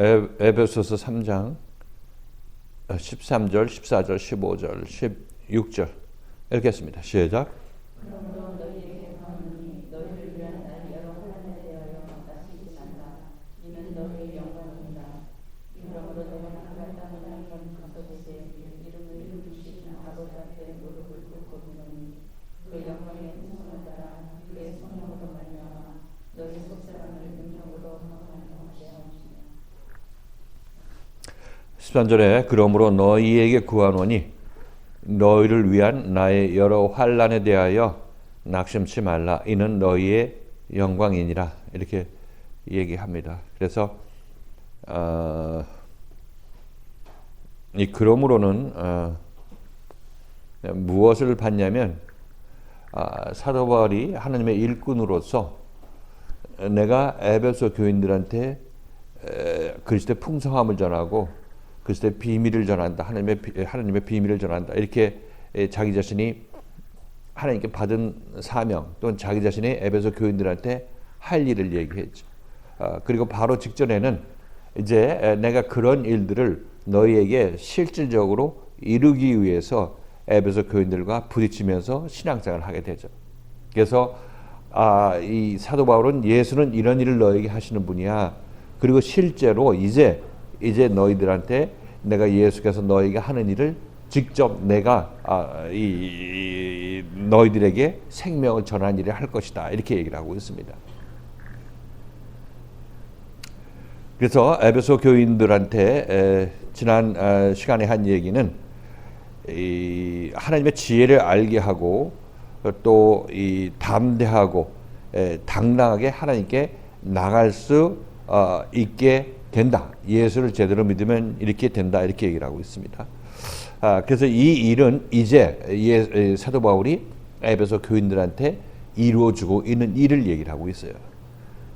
에베소서 3장 13절, 14절, 15절, 16절 읽겠습니다. 시작. 그러므로 너희에게 구하노니 너희를 위한 날 여러 환난에 대하여 낙심치 말라. 이는 너희의 영광이니라. 그러므로 너희는 한 땅을 향하는 그리스도의 이름을 이루시는 아버지 앞에 무릎을 꿇고 비노니 그 영광의 풍성을 따라 그의 성령으로 말미암아 너희 속사람을 능력으로 강화하게 하시며. 13절에 그러므로 너희에게 구하노니 너희를 위한 나의 여러 환난에 대하여 낙심치 말라. 이는 너희의 영광이니라. 이렇게 얘기합니다. 그래서 이 그러므로는 무엇을 받냐면 사도 바울이 하나님의 일꾼으로서 내가 에베소 교인들한테 그리스도의 풍성함을 전하고 그리스도의 비밀을 전한다. 하나님의 비밀을 전한다. 이렇게 자기 자신이 하나님께 받은 사명 또는 자기 자신이 에베소 교인들한테 할 일을 얘기했죠. 그리고 바로 직전에는 이제 내가 그런 일들을 너희에게 실질적으로 이루기 위해서 에베소 교인들과 부딪히면서 신앙생활을 하게 되죠. 그래서 이 사도 바울은 예수는 이런 일을 너에게 하시는 분이야. 그리고 실제로 이제 너희들한테 내가 예수께서 너희에게 하는 일을 직접 내가 너희들에게 생명을 전하는 일을 할 것이다. 이렇게 얘기를 하고 있습니다. 그래서 에베소 교인들한테 지난 시간에 한 얘기는 하나님의 지혜를 알게 하고 또 담대하고 당당하게 하나님께 나갈 수 있게 된다. 예수를 제대로 믿으면 이렇게 된다. 이렇게 얘기를 하고 있습니다. 그래서 이 일은 이제 사도 바울이 에베소 교인들한테 이루어주고 있는 일을 얘기를 하고 있어요.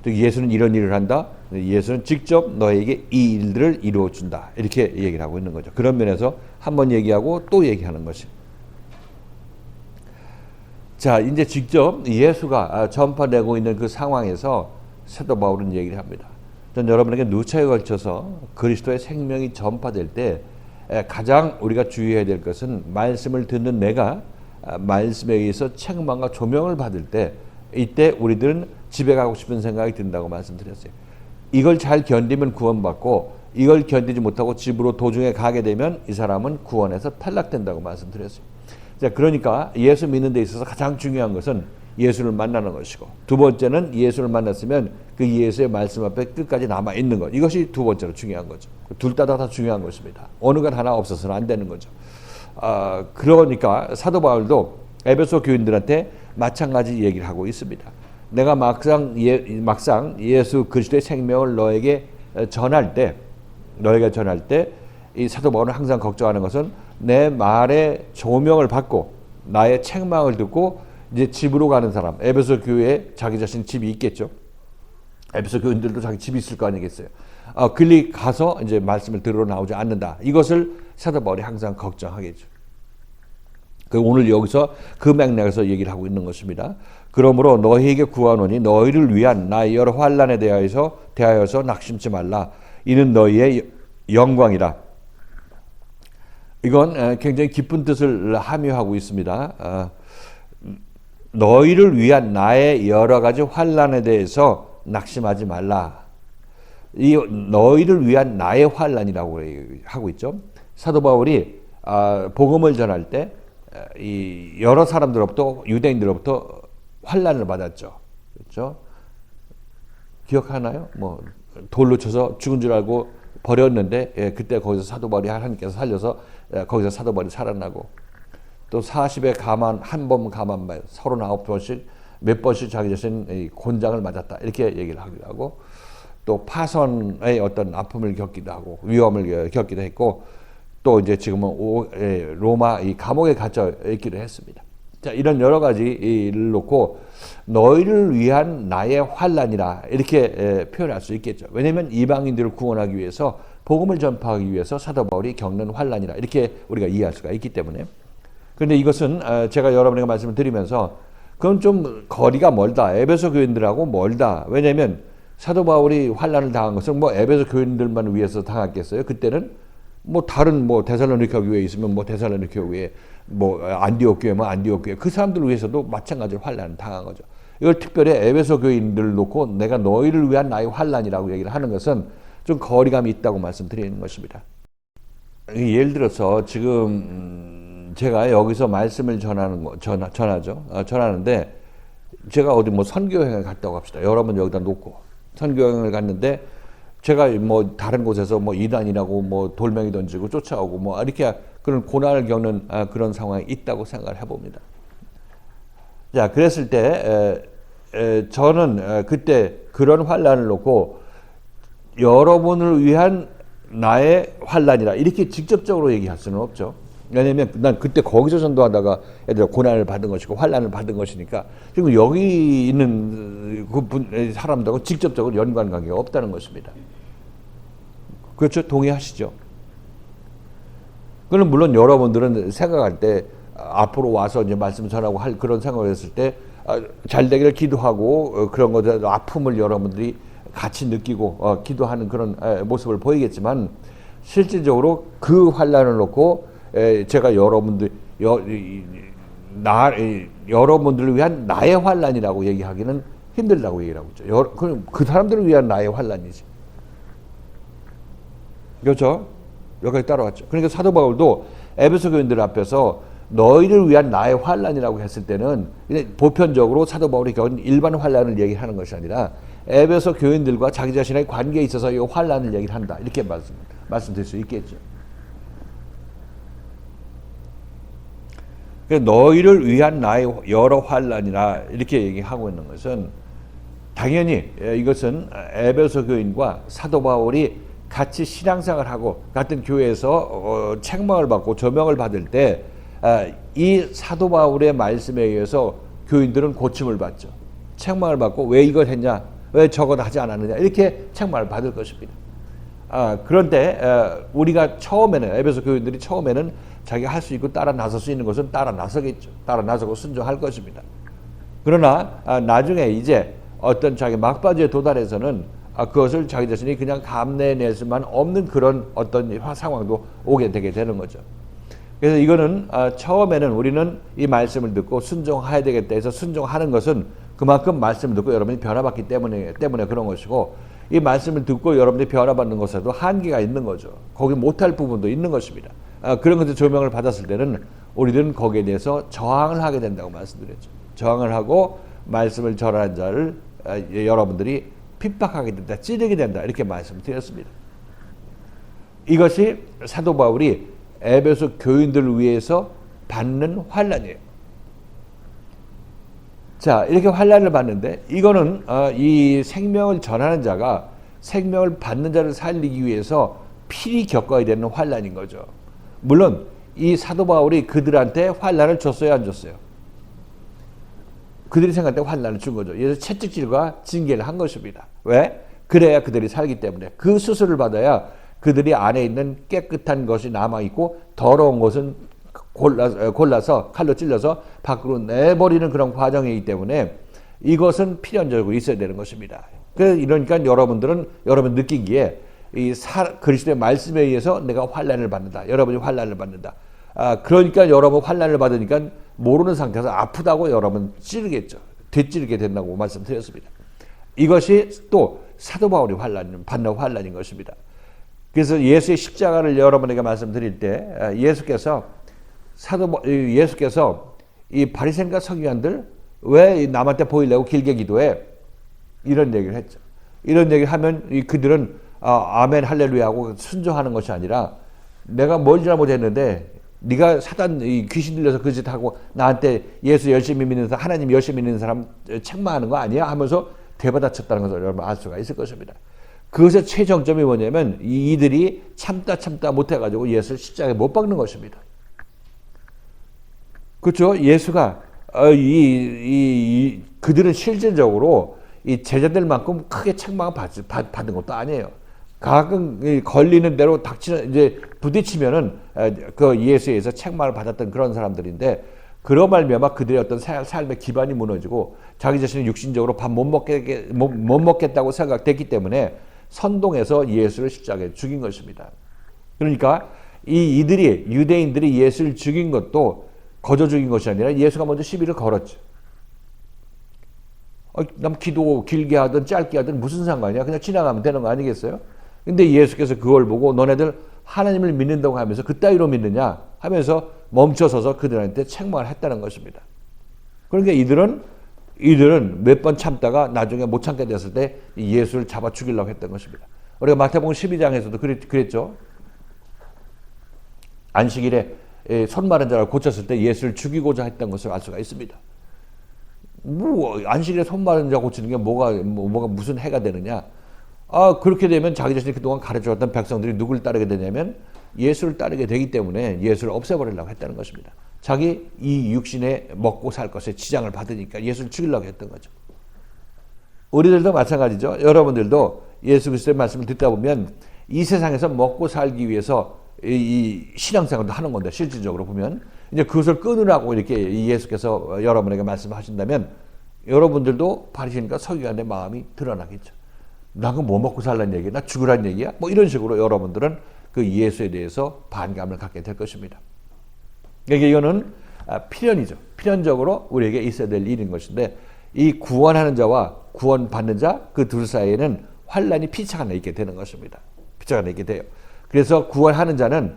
즉 예수는 이런 일을 한다. 예수는 직접 너에게 이 일들을 이루어준다. 이렇게 얘기를 하고 있는 거죠. 그런 면에서 한번 얘기하고 또 얘기하는 것이. 자, 이제 직접 예수가 전파되고 있는 그 상황에서 사도 바울은 얘기를 합니다. 전 여러분에게 누차에 걸쳐서 그리스도의 생명이 전파될 때 가장 우리가 주의해야 될 것은 말씀을 듣는 내가 말씀에 의해서 책망과 조명을 받을 때 이때 우리들은 집에 가고 싶은 생각이 든다고 말씀드렸어요. 이걸 잘 견디면 구원받고 이걸 견디지 못하고 집으로 도중에 가게 되면 이 사람은 구원에서 탈락된다고 말씀드렸어요. 자, 그러니까 예수 믿는 데 있어서 가장 중요한 것은 예수를 만나는 것이고 두 번째는 예수를 만났으면 그 예수의 말씀 앞에 끝까지 남아있는 것. 이것이 두 번째로 중요한 거죠. 둘 다 중요한 것입니다. 어느 것 하나 없어서는 안 되는 거죠. 그러니까 사도 바울도 에베소 교인들한테 마찬가지 얘기를 하고 있습니다. 내가 막상 예수 그리스도의 생명을 너에게 전할 때 이 사도 바울은 항상 걱정하는 것은 내 말에 조명을 받고 나의 책망을 듣고 이제 집으로 가는 사람, 에베소 교회에 자기 자신 집이 있겠죠. 에베소 교인들도 자기 집이 있을 거 아니겠어요. 글리 가서 이제 말씀을 들으러 나오지 않는다. 이것을 사도 바울이 항상 걱정하겠죠. 오늘 여기서 그 맥락에서 얘기를 하고 있는 것입니다. 그러므로 너희에게 구하노니 너희를 위한 나의 여러 환난에 대하여서 낙심치 말라. 이는 너희의 영광이라. 이건 굉장히 깊은 뜻을 함유하고 있습니다. 너희를 위한 나의 여러 가지 환난에 대해서 낙심하지 말라. 이 너희를 위한 나의 환난이라고 하고 있죠. 사도 바울이 복음을 전할 때 이 여러 사람들로부터 유대인들로부터 환난을 받았죠. 그렇죠? 기억하나요? 뭐 돌로 쳐서 죽은 줄 알고 버렸는데 그때 거기서 사도 바울이 하나님께서 살려서 거기서 사도 바울이 살아나고 또 40에 가만 한 번 가만 39번씩 몇 번씩 자기 자신 곤장을 맞았다. 이렇게 얘기를 하기도 하고 또 파선의 어떤 아픔을 겪기도 하고 위험을 겪기도 했고 또 이제 지금은 로마 이 감옥에 갇혀 있기도 했습니다. 자, 이런 여러 가지를 놓고 너희를 위한 나의 환난이라 이렇게 표현할 수 있겠죠. 왜냐하면 이방인들을 구원하기 위해서 복음을 전파하기 위해서 사도 바울이 겪는 환난이라 이렇게 우리가 이해할 수가 있기 때문에. 그런데 이것은 제가 여러분에게 말씀을 드리면서 그건 좀 거리가 멀다. 에베소 교인들하고 멀다. 왜냐하면 사도 바울이 환난을 당한 것은 뭐 에베소 교인들만 위해서 당했겠어요? 그때는 뭐 다른 뭐 데살로니가 교회에 있으면 뭐 데살로니가 교회, 뭐 안디옥 교회면 안디옥 교회 그 사람들 위해서도 마찬가지로 환난을 당한 거죠. 이걸 특별히 에베소 교인들을 놓고 내가 너희를 위한 나의 환난이라고 얘기를 하는 것은 좀 거리감이 있다고 말씀드리는 것입니다. 예를 들어서 지금 제가 여기서 말씀을 전하는데 제가 어디 뭐 선교여행을 갔다고 합시다. 여러분 여기다 놓고 선교여행을 갔는데 제가 뭐 다른 곳에서 뭐 이단이라고 뭐 돌멩이 던지고 쫓아오고 뭐 이렇게 그런 고난을 겪는 그런 상황이 있다고 생각을 해봅니다. 자, 그랬을 때 저는 그때 그런 환난을 놓고 여러분을 위한 나의 환난이라 이렇게 직접적으로 얘기할 수는 없죠. 왜냐하면 난 그때 거기서 전도하다가 애들 고난을 받은 것이고 환난을 받은 것이니까 지금 여기 있는 그 사람들하고 직접적으로 연관관계가 없다는 것입니다. 그렇죠? 동의하시죠? 그럼 물론 여러분들은 생각할 때 앞으로 와서 이제 말씀 전하고 할 그런 생각을 했을 때 잘 되기를 기도하고 그런 것들 아픔을 여러분들이 같이 느끼고 기도하는 그런 모습을 보이겠지만 실질적으로 그 환난을 놓고 제가 여러분들을 위한 나의 환난이라고 얘기하기는 힘들다고 얘기를 하고 있죠. 그 사람들을 위한 나의 환난이지. 그렇죠? 여기까지 따라왔죠. 그러니까 사도 바울도 에베소 교인들 앞에서 너희를 위한 나의 환난이라고 했을 때는 보편적으로 사도 바울이 겪은 일반 환난을 얘기하는 것이 아니라 에베소 교인들과 자기 자신의 관계에 있어서 이 환난을 얘기를 한다. 이렇게 말씀드릴 수 있겠죠. 너희를 위한 나의 여러 환난이라 이렇게 얘기하고 있는 것은 당연히 이것은 에베소 교인과 사도 바울이 같이 신앙생활을 하고 같은 교회에서 책망을 받고 조명을 받을 때 이 사도 바울의 말씀에 의해서 교인들은 고침을 받죠. 책망을 받고 왜 이걸 했냐, 왜 저걸 하지 않았느냐 이렇게 책망을 받을 것입니다. 그런데 우리가 처음에는 에베소 교인들이 처음에는 자기가 할 수 있고 따라 나설 수 있는 것은 따라 나서겠죠. 따라 나서고 순종할 것입니다. 그러나 나중에 이제 어떤 자기 막바지에 도달해서는 그것을 자기 자신이 그냥 감내낼 수만 없는 그런 어떤 상황도 오게 되게 되는 거죠. 그래서 이거는 처음에는 우리는 이 말씀을 듣고 순종해야 되겠다 해서 순종하는 것은 그만큼 말씀을 듣고 여러분이 변화받기 때문에 그런 것이고 이 말씀을 듣고 여러분들이 변화받는 것에도 한계가 있는 거죠. 거기 못할 부분도 있는 것입니다. 그런 것들 조명을 받았을 때는 우리들은 거기에 대해서 저항을 하게 된다고 말씀드렸죠. 저항을 하고 말씀을 전하는 자를 여러분들이 핍박하게 된다, 찌르게 된다 이렇게 말씀드렸습니다. 이것이 사도 바울이 에베소 교인들을 위해서 받는 환난이에요. 자, 이렇게 환난을 받는데 이거는 이 생명을 전하는 자가 생명을 받는 자를 살리기 위해서 필히 겪어야 되는 환난인 거죠. 물론 이 사도 바울이 그들한테 환난을 줬어요, 안 줬어요? 그들이 생각할 때 환난을 준 거죠. 그래서 채찍질과 징계를 한 것입니다. 왜? 그래야 그들이 살기 때문에. 그 수술을 받아야 그들이 안에 있는 깨끗한 것이 남아있고 더러운 것은 골라서 칼로 찔러서 밖으로 내버리는 그런 과정이기 때문에 이것은 필연적으로 있어야 되는 것입니다. 그러니까 여러분들은 여러분 느끼기에 그리스도의 말씀에 의해서 내가 환난을 받는다. 여러분이 환난을 받는다. 그러니까 여러분 환난을 받으니까 모르는 상태에서 아프다고 여러분 찌르겠죠. 되찌르게 된다고 말씀드렸습니다. 이것이 또 사도 바울이 받는 환난인 것입니다. 그래서 예수의 십자가를 여러분에게 말씀드릴 때 예수께서 이 바리새인과 서기관들 왜 남한테 보이려고 길게 기도해? 이런 얘기를 했죠. 이런 얘기를 하면 그들은 아멘 할렐루야 하고 순종하는 것이 아니라 내가 뭘 잘못했는데 네가 사단 귀신 들려서 그 짓 하고 나한테 예수 열심히 믿는 사람, 하나님 열심히 믿는 사람 책망하는 거 아니야? 하면서 되받아쳤다는 것을 여러분 알 수가 있을 것입니다. 그것의 최정점이 뭐냐면 이들이 참다 못해가지고 예수를 십자가에 못 박는 것입니다. 그렇죠? 예수가 그들은 실질적으로 이 제자들만큼 크게 책망을 받은 것도 아니에요. 가끔 걸리는 대로 이제 부딪히면은 그 예수에서 책망을 받았던 그런 사람들인데 그로 말미암아 그들의 어떤 삶의 기반이 무너지고 자기 자신이 육신적으로 밥 못 먹겠다고 생각됐기 때문에 선동해서 예수를 십자가에 죽인 것입니다. 그러니까 이들이 유대인들이 예수를 죽인 것도 거저 죽인 것이 아니라 예수가 먼저 시비를 걸었죠. 남 기도 길게 하든 짧게 하든 무슨 상관이야? 그냥 지나가면 되는 거 아니겠어요? 근데 예수께서 그걸 보고 너네들 하나님을 믿는다고 하면서 그따위로 믿느냐 하면서 멈춰서서 그들한테 책망을 했다는 것입니다. 그러니까 이들은 몇 번 참다가 나중에 못 참게 됐을 때 예수를 잡아 죽이려고 했던 것입니다. 우리가 마태복음 12장에서도 그랬죠. 안식일에 손 마른 자를 고쳤을 때 예수를 죽이고자 했던 것을 알 수가 있습니다. 안식일에 손 마른 자 고치는 게 뭐가 무슨 해가 되느냐? 그렇게 되면 자기 자신이 그동안 가르쳐왔던 백성들이 누굴 따르게 되냐면 예수를 따르게 되기 때문에 예수를 없애버리려고 했다는 것입니다. 자기 이 육신에 먹고 살 것에 지장을 받으니까 예수를 죽이려고 했던 거죠. 우리들도 마찬가지죠. 여러분들도 예수 그리스도의 말씀을 듣다 보면 이 세상에서 먹고 살기 위해서 이 신앙생활도 하는 건데 실질적으로 보면 이제 그것을 끊으라고 이렇게 예수께서 여러분에게 말씀하신다면 여러분들도 바리새인과 서기관의 마음이 드러나겠죠. 나 그거 뭐 먹고 살란 얘기야? 나 죽으란 얘기야? 뭐 이런 식으로 여러분들은 그 예수에 대해서 반감을 갖게 될 것입니다. 그러니까 이거는 필연이죠. 필연적으로 우리에게 있어야 될 일인 것인데 이 구원하는 자와 구원받는 자 그 둘 사이에는 환란이 피차가 있게 되는 것입니다. 피차가 있게 돼요. 그래서 구원하는 자는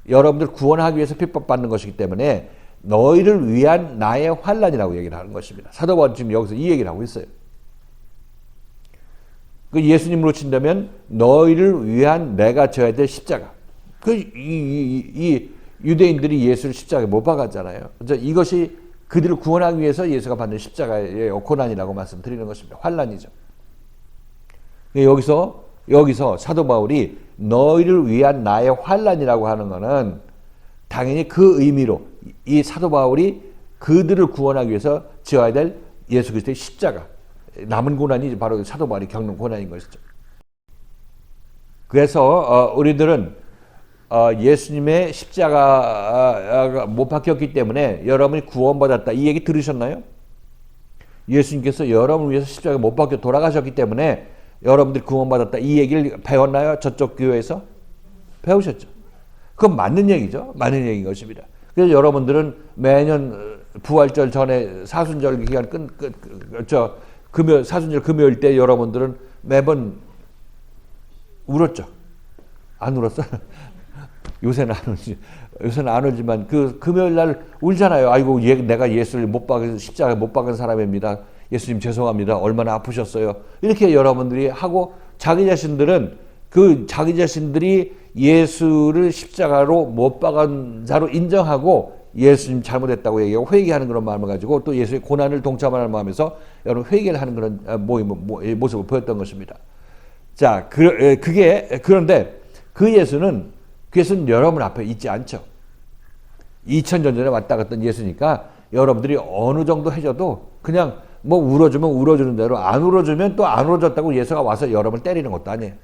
여러분들 구원하기 위해서 핍박받는 것이기 때문에 너희를 위한 나의 환란이라고 얘기를 하는 것입니다. 사도 바울은 지금 여기서 이 얘기를 하고 있어요. 그 예수님으로 친다면 너희를 위한 내가 져야 될 십자가. 이 유대인들이 예수를 십자가에 못 박았잖아요. 그래서 이것이 그들을 구원하기 위해서 예수가 받는 십자가의 고난이라고 말씀드리는 것입니다. 환란이죠. 여기서 사도 바울이 너희를 위한 나의 환란이라고 하는 것은 당연히 그 의미로 이 사도 바울이 그들을 구원하기 위해서 지어야 될 예수 그리스도의 십자가, 남은 고난이 바로 사도 바울이 겪는 고난인 것이죠. 그래서 우리들은 예수님의 십자가가 못 박혔기 때문에 여러분이 구원받았다 이 얘기 들으셨나요? 예수님께서 여러분을 위해서 십자가에 못 박혀 돌아가셨기 때문에 여러분들이 구원받았다 이 얘기를 배웠나요? 저쪽 교회에서? 배우셨죠. 그건 맞는 얘기죠. 맞는 얘기인 것입니다. 그래서 여러분들은 매년 부활절 전에 사순절 기간 사순절 금요일 때 여러분들은 매번 울었죠. 안 울었어? 요새는 안 울지만 그 금요일 날 울잖아요. 아이고 내가 예수를 십자가에 못 박은 사람입니다. 예수님 죄송합니다. 얼마나 아프셨어요. 이렇게 여러분들이 하고 자기 자신들이 예수를 십자가로 못 박은 자로 인정하고 예수님 잘못했다고 얘기하고 회개하는 그런 마음을 가지고 또 예수의 고난을 동참하는 마음에서 여러분 회개를 하는 그런 모습을 보였던 것입니다. 자, 그런데 그 예수는 여러분 앞에 있지 않죠. 2000년 전에 왔다 갔던 예수니까 여러분들이 어느 정도 해줘도 그냥 뭐 울어주면 울어주는 대로 안 울어주면 또 안 울어줬다고 예수가 와서 여러분을 때리는 것도 아니에요.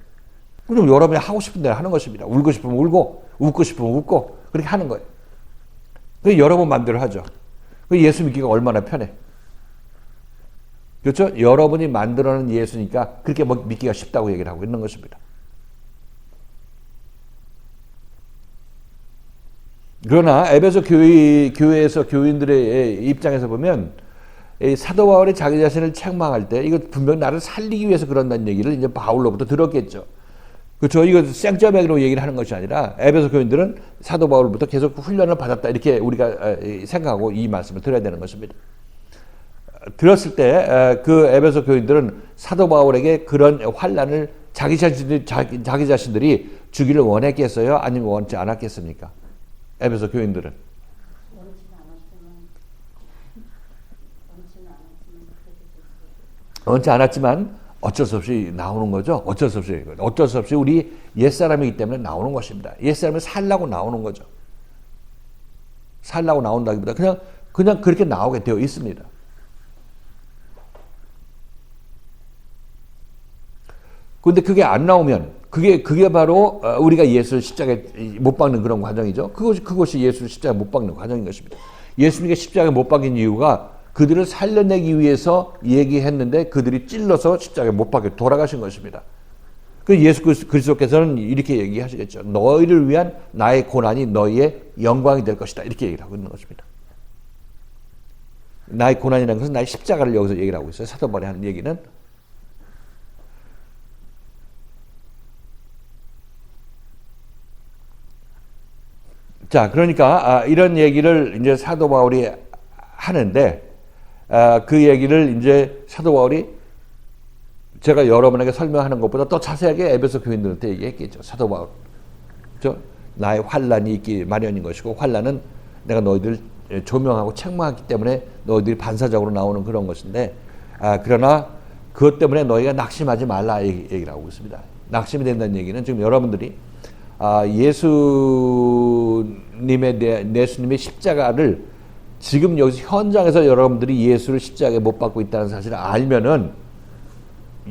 그럼 여러분이 하고 싶은 대로 하는 것입니다. 울고 싶으면 울고 웃고 싶으면 웃고 그렇게 하는 거예요. 그 여러분 마음대로 하죠. 그 예수 믿기가 얼마나 편해. 그렇죠? 여러분이 만들어낸 예수니까 그렇게 믿기가 쉽다고 얘기를 하고 있는 것입니다. 그러나 에베소 교회에서 교인들의 입장에서 보면 사도 바울이 자기 자신을 책망할 때 이거 분명 나를 살리기 위해서 그런다는 얘기를 이제 바울로부터 들었겠죠. 그렇죠. 이거 생짜배기로 얘기를 하는 것이 아니라 에베소 교인들은 사도 바울로부터 계속 훈련을 받았다 이렇게 우리가 생각하고 이 말씀을 드려야 되는 것입니다. 들었을 때 그 에베소 교인들은 사도 바울에게 그런 환난을 자기 자신들이 주기를 원했겠어요? 아니면 원치 않았겠습니까? 에베소 교인들은 원치 않았지만 어쩔 수 없이 나오는 거죠. 어쩔 수 없이 우리 옛사람이기 때문에 나오는 것입니다. 옛사람을 살라고 나오는 거죠. 살라고 나온다기보다 그냥 그렇게 나오게 되어 있습니다. 그런데 그게 안 나오면 그게 바로 우리가 예수를 십자가에 못 박는 그런 과정이죠. 그것이 예수를 십자가에 못 박는 과정인 것입니다. 예수님께 십자가에 못 박힌 이유가 그들을 살려내기 위해서 얘기했는데 그들이 찔러서 십자가에 못 박혀 돌아가신 것입니다. 그 예수 그리스도께서는 이렇게 얘기하시겠죠. 너희를 위한 나의 고난이 너희의 영광이 될 것이다. 이렇게 얘기를 하고 있는 것입니다. 나의 고난이라는 것은 나의 십자가를 여기서 얘기를 하고 있어요. 사도 바울이 하는 얘기는. 자, 그러니까 이런 얘기를 이제 사도 바울이 하는데 그 얘기를 이제 사도 바울이 제가 여러분에게 설명하는 것보다 더 자세하게 에베소 교인들한테 얘기했겠죠. 사도 바울. 나의 환난이 있기 마련인 것이고 환난은 내가 너희들 조명하고 책망하기 때문에 너희들이 반사적으로 나오는 그런 것인데 그러나 그것 때문에 너희가 낙심하지 말라 얘기를 하고 있습니다. 낙심이 된다는 얘기는 지금 여러분들이 예수님의 십자가를 지금 여기서 현장에서 여러분들이 예수를 십자가에 못 박고 있다는 사실을 알면은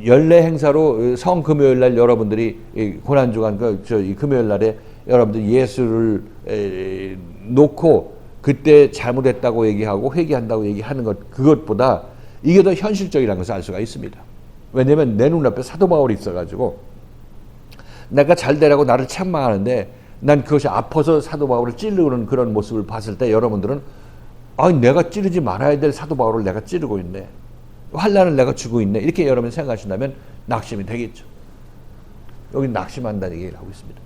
연례 행사로 성금요일 날 여러분들이 고난주간 금요일 날에 여러분들이 예수를 놓고 그때 잘못했다고 얘기하고 회개한다고 얘기하는 것 그것보다 이게 더 현실적이라는 것을 알 수가 있습니다. 왜냐하면 내 눈앞에 사도 바울이 있어가지고 내가 잘 되라고 나를 책망하는데 난 그것이 아파서 사도 바울을 찌르는 그런 모습을 봤을 때 여러분들은 내가 찌르지 말아야 될 사도 바울을 내가 찌르고 있네. 환난을 내가 주고 있네. 이렇게 여러분이 생각하신다면 낙심이 되겠죠. 여기 낙심한다는 얘기를 하고 있습니다.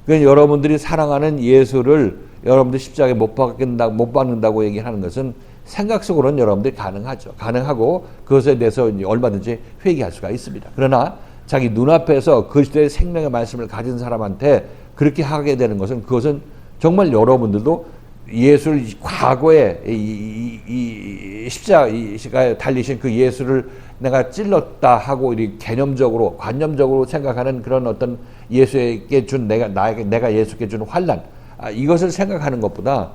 그러니까 여러분들이 사랑하는 예수를 여러분들 십자가에 못 박는다고 얘기하는 것은 생각 속으로는 여러분들이 가능하죠. 가능하고 그것에 대해서 얼마든지 회개할 수가 있습니다. 그러나 자기 눈앞에서 그리스도의 생명의 말씀을 가진 사람한테 그렇게 하게 되는 것은 그것은 정말 여러분들도 예수를 과거에 이 십자가에 달리신 그 예수를 내가 찔렀다 하고 이 개념적으로 관념적으로 생각하는 그런 어떤 예수에게 준 내가 예수께 준 환난 이것을 생각하는 것보다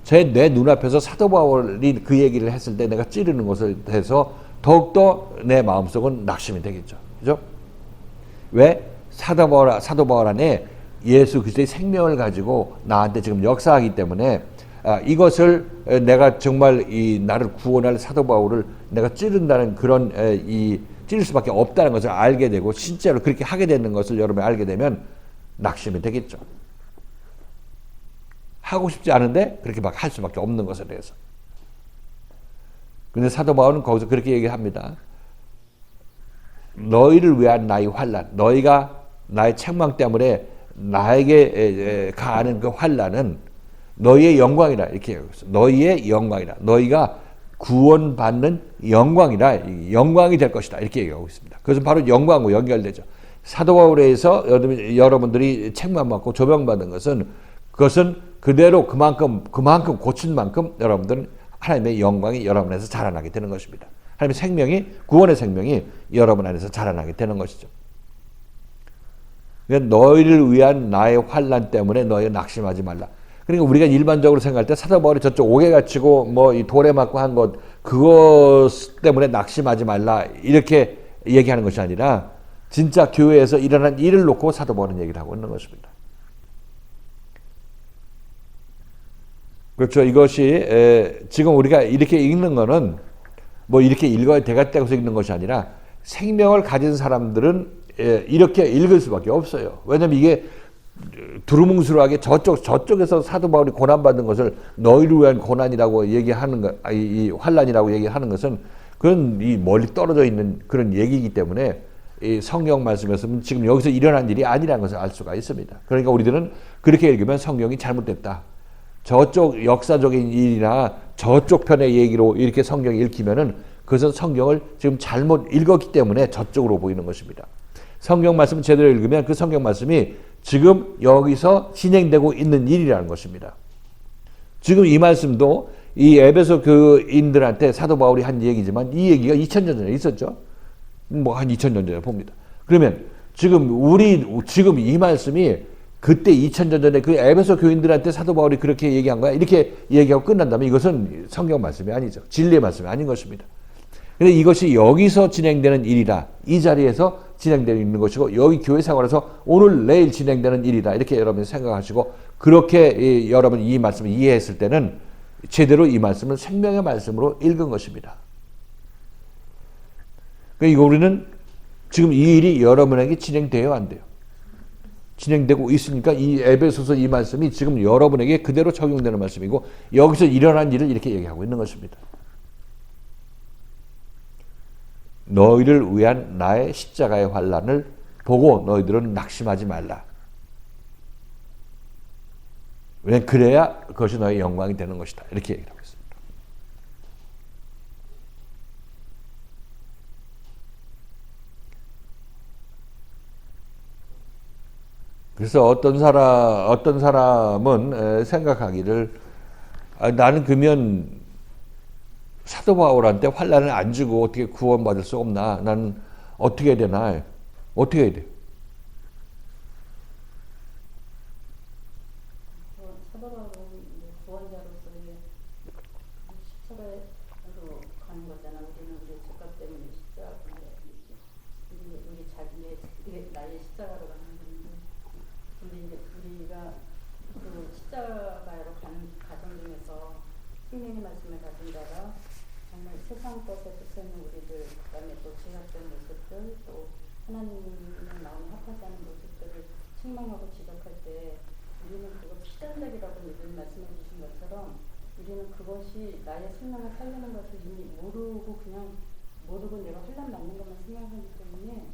내 눈앞에서 사도 바울이 그 얘기를 했을 때 내가 찌르는 것에 대해서 더욱더 내 마음속은 낙심이 되겠죠. 그죠? 왜? 사도 바울 안에 예수 그리스도의 생명을 가지고 나한테 지금 역사하기 때문에 이것을 내가 정말 나를 구원할 사도 바울을 내가 찌른다는 그런 찌를 수밖에 없다는 것을 알게 되고 실제로 그렇게 하게 되는 것을 여러분이 알게 되면 낙심이 되겠죠. 하고 싶지 않은데 그렇게 막 할 수밖에 없는 것에 대해서. 근데 사도 바울은 거기서 그렇게 얘기합니다. 너희를 위한 나의 환난, 너희가 나의 책망 때문에 나에게 가하는 그 환난은 너희의 영광이라 이렇게 얘기했어요. 너희의 영광이라. 너희가 구원받는 영광이라. 영광이 될 것이다. 이렇게 얘기하고 있습니다. 그것은 바로 영광과 연결되죠. 사도 바울에 의해서 여러분들이 책망받고 조명받은 것은 그것은 그대로 그만큼 고친 만큼 여러분들은 하나님의 영광이 여러분 안에서 자라나게 되는 것입니다. 하나님의 생명이 구원의 생명이 여러분 안에서 자라나게 되는 것이죠. 그러니까 너희를 위한 나의 환난 때문에 너희 낙심하지 말라. 그러니까 우리가 일반적으로 생각할 때 사도 바울이 저쪽 옥에 갇히고 이 돌에 맞고 한 것 그것 때문에 낙심하지 말라 이렇게 얘기하는 것이 아니라 진짜 교회에서 일어난 일을 놓고 사도 바울은 얘기를 하고 있는 것입니다. 그렇죠. 이것이 지금 우리가 이렇게 읽는 거는 이렇게 읽어야 되겠다고 읽는 것이 아니라 생명을 가진 사람들은 이렇게 읽을 수밖에 없어요. 왜냐하면 이게 두루뭉술하게 저쪽에서 사도 바울이 고난받는 것을 너희를 위한 고난이라고 얘기하는 것, 이 환난이라고 얘기하는 것은 그건 이 멀리 떨어져 있는 그런 얘기이기 때문에 이 성경 말씀에서는 지금 여기서 일어난 일이 아니라는 것을 알 수가 있습니다. 그러니까 우리들은 그렇게 읽으면 성경이 잘못됐다. 저쪽 역사적인 일이나 저쪽 편의 얘기로 이렇게 성경이 읽히면은 그것은 성경을 지금 잘못 읽었기 때문에 저쪽으로 보이는 것입니다. 성경 말씀을 제대로 읽으면 그 성경 말씀이 지금 여기서 진행되고 있는 일이라는 것입니다. 지금 이 말씀도 이 에베소 교인들한테 사도 바울이 한 얘기지만 이 얘기가 2000년 전에 있었죠. 한 2000년 전에 봅니다. 그러면 지금 이 말씀이 그때 2000년 전에 그 에베소 교인들한테 사도 바울이 그렇게 얘기한 거야. 이렇게 얘기하고 끝난다면 이것은 성경 말씀이 아니죠. 진리의 말씀이 아닌 것입니다. 그런데 이것이 여기서 진행되는 일이라 이 자리에서 진행되고 있는 것이고 여기 교회 생활에서 오늘 내일 진행되는 일이다 이렇게 여러분이 생각하시고 그렇게 여러분 이 말씀을 이해했을 때는 제대로 이 말씀을 생명의 말씀으로 읽은 것입니다. 그러니까 우리는 지금 이 일이 여러분에게 진행돼요 안 돼요? 진행되고 있으니까 이 에베소서 이 말씀이 지금 여러분에게 그대로 적용되는 말씀이고 여기서 일어난 일을 이렇게 얘기하고 있는 것입니다. 너희를 위한 나의 십자가의 환난을 보고 너희들은 낙심하지 말라. 왜냐하면 그래야 그것이 너의 영광이 되는 것이다. 이렇게 얘기를 하고 있습니다. 그래서 어떤 사람은 생각하기를 나는 그러면 사도 바울한테 환난을 안 주고 어떻게 구원받을 수 없나? 나는 어떻게 해야 되나? 어떻게 해야 돼? 사도 바울은 구원자로서의 십자가로 가는 거잖아. 우리는 우리 죄값 때문에 십자가에 우리 자기의 나의 십자가로 가는 건데, 근데 이제 우리가 그 십자가로 가는 과정 중에서 생명의 말씀을 가진 자가 정말 세상 것에 붙여있는 우리들, 그다음에 또 죄악된 모습들, 또 하나님의 마음이 합하지 않은 모습들을 책망하고 지적할 때 우리는 그거 피전작이라고 이분이 말씀해 주신 것처럼 우리는 그것이 나의 생명을 살리는 것을 이미 모르고 내가 혼란 맞는 것만 생각하기 때문에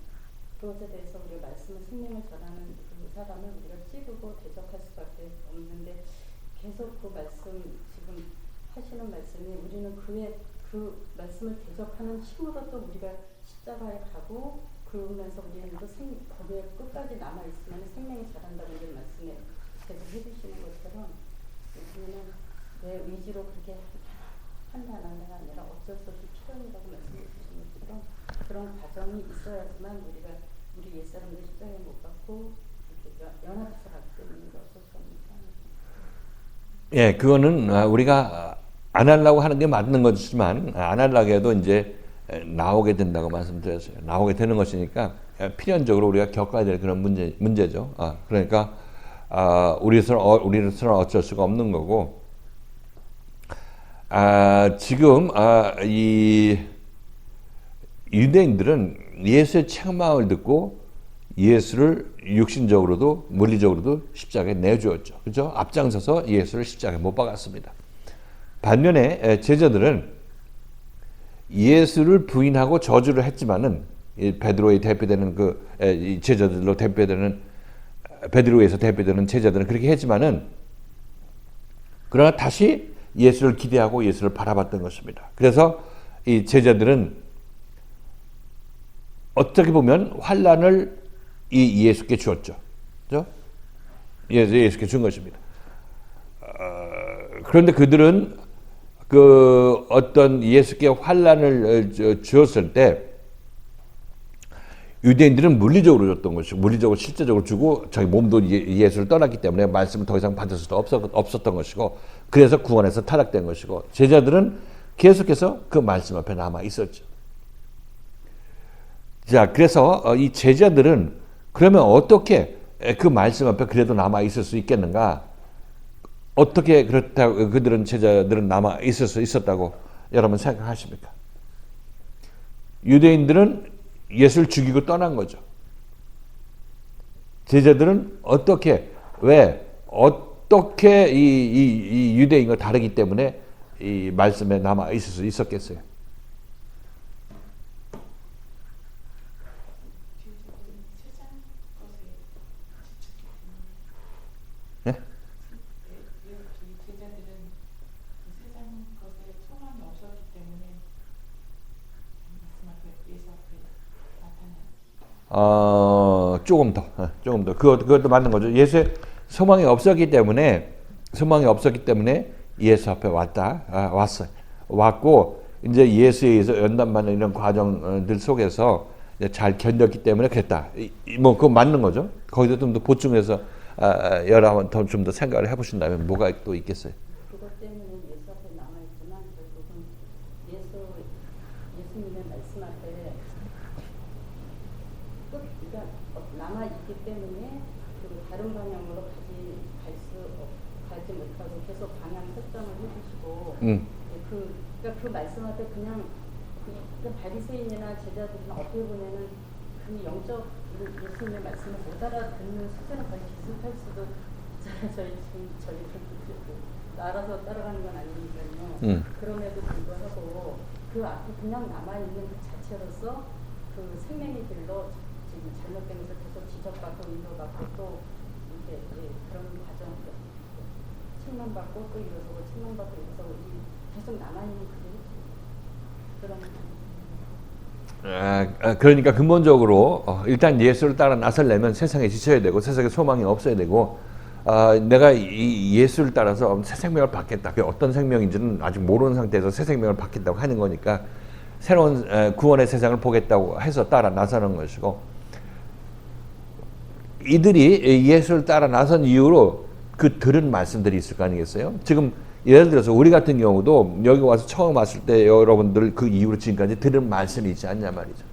그것에 대해서 우리가 말씀을 생명을 전하는 그 사람을 우리가 찌르고 대적할 수밖에 없는데 계속 그 말씀 지금 하시는 말씀이 우리는 그 말씀을 대적하는 힘으로 또 우리가 십자가에 가고 그러면서 우리는 또 거기에 끝까지 남아있으면 생명이 자란다는 게 말씀에 계속 해주시는 것처럼 우리는 내 의지로 그렇게 판단하는 게 아니라 어쩔 수 없이 필연이라고 말씀해 주신 것처럼 그런 과정이 있어야지만 우리가 우리 옛사람들 십자가에 못 박고 이렇게 연합해서 가기 때문에 어쩔 수 없는 상황입니다. 예, 그거는 우리가 안 하려고 하는 게 맞는 거지만 안 하려고 해도 이제 나오게 된다고 말씀드렸어요. 나오게 되는 것이니까 필연적으로 우리가 겪어야 될 그런 문제죠. 그러니까 우리로서는 어쩔 수가 없는 거고 지금 이 유대인들은 예수의 책망을 듣고 예수를 육신적으로도 물리적으로도 십자가에 내주었죠. 그렇죠? 앞장서서 예수를 십자가에 못 박았습니다. 반면에 제자들은 예수를 부인하고 저주를 했지만은 베드로에 대표되는 이 제자들로 대표되는 베드로에서 대표되는 제자들은 그렇게 했지만은 그러나 다시 예수를 기대하고 예수를 바라봤던 것입니다. 그래서 이 제자들은 어떻게 보면 환난을 이 예수께 주었죠. 그렇죠? 예수께 준 것입니다. 그런데 그들은 그 어떤 예수께 환난을 주었을 때 유대인들은 물리적으로 줬던 것이고 물리적으로 실제적으로 주고 자기 몸도 예수를 떠났기 때문에 말씀을 더 이상 받을 수도 없었던 것이고 그래서 구원에서 타락된 것이고 제자들은 계속해서 그 말씀 앞에 남아 있었죠. 자, 그래서 이 제자들은 그러면 어떻게 그 말씀 앞에 그래도 남아 있을 수 있겠는가? 어떻게 그렇다고 제자들은 남아 있을 수 있었다고 여러분 생각하십니까? 유대인들은 예수를 죽이고 떠난 거죠. 제자들은 어떻게 이 유대인과 다르기 때문에 이 말씀에 남아 있을 수 있었겠어요? 조금 더. 그것도 맞는 거죠. 예수의 소망이 없었기 때문에 예수 앞에 왔어요. 왔고, 이제 예수에 의해서 연단받는 이런 과정들 속에서 잘 견뎠기 때문에 그랬다. 그거 맞는 거죠. 거기서 좀 더 보충해서, 여러분 좀 더 생각을 해보신다면 뭐가 또 있겠어요? 그것 때문에 예수 앞에 남아있지만 결국은 예수님의 말씀 앞에 남아 있기 때문에 그 다른 방향으로 가지 못하고 계속 방향 설정을 해주시고 그러니까 그 말씀한테 그냥 바리새인이나 제자들은 어떻게 보면은 그 영적 예수님의 말씀을 못 알아듣는 수준은 거의 비슷할 수도 저희 알아서 따라가는 건 아니니까요. 그럼에도 불구하고 그 앞에 그냥 남아있는 그 자체로서 그 생명의 길로 지금 잘못된 것을 계속 지적받고 인도받고 또 이렇게 그런 과정 책망받고 또 일어서고 책망받고 일어서고 계속 남아있는 그런 그러니까 근본적으로 일단 예수를 따라 나서려면 세상에 지쳐야 되고 세상에 소망이 없어야 되고 내가 이 예수를 따라서 새 생명을 받겠다. 그게 어떤 생명인지는 아직 모르는 상태에서 새 생명을 받겠다고 하는 거니까 새로운 구원의 세상을 보겠다고 해서 따라 나서는 것이고 이들이 예수를 따라 나선 이후로 그 들은 말씀들이 있을 거 아니겠어요? 지금 예를 들어서 우리 같은 경우도 여기 와서 처음 왔을 때 여러분들 그 이후로 지금까지 들은 말씀이 있지 않냐 말이죠.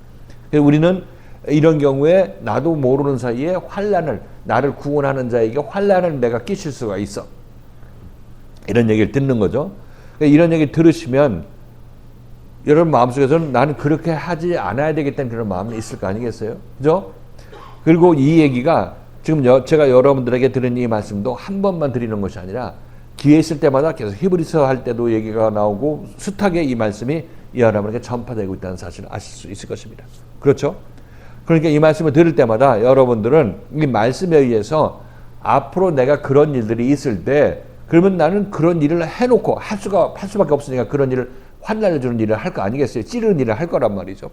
우리는 이런 경우에 나도 모르는 사이에 환난을 나를 구원하는 자에게 환난을 내가 끼칠 수가 있어. 이런 얘기를 듣는 거죠. 이런 얘기 들으시면 여러분 마음속에서는 나는 그렇게 하지 않아야 되겠다는 그런 마음이 있을 거 아니겠어요? 그죠? 그리고 이 얘기가 지금 제가 여러분들에게 들은 이 말씀도 한 번만 드리는 것이 아니라 기회 있을 때마다 계속 히브리서 할 때도 얘기가 나오고 숱하게 이 말씀이 여러분에게 전파되고 있다는 사실을 아실 수 있을 것입니다. 그렇죠? 그러니까 이 말씀을 들을 때마다 여러분들은 이 말씀에 의해서 앞으로 내가 그런 일들이 있을 때 그러면 나는 그런 일을 해놓고 할 수밖에 없으니까 그런 일을 환난을 주는 일을 할 거 아니겠어요? 찌르는 일을 할 거란 말이죠.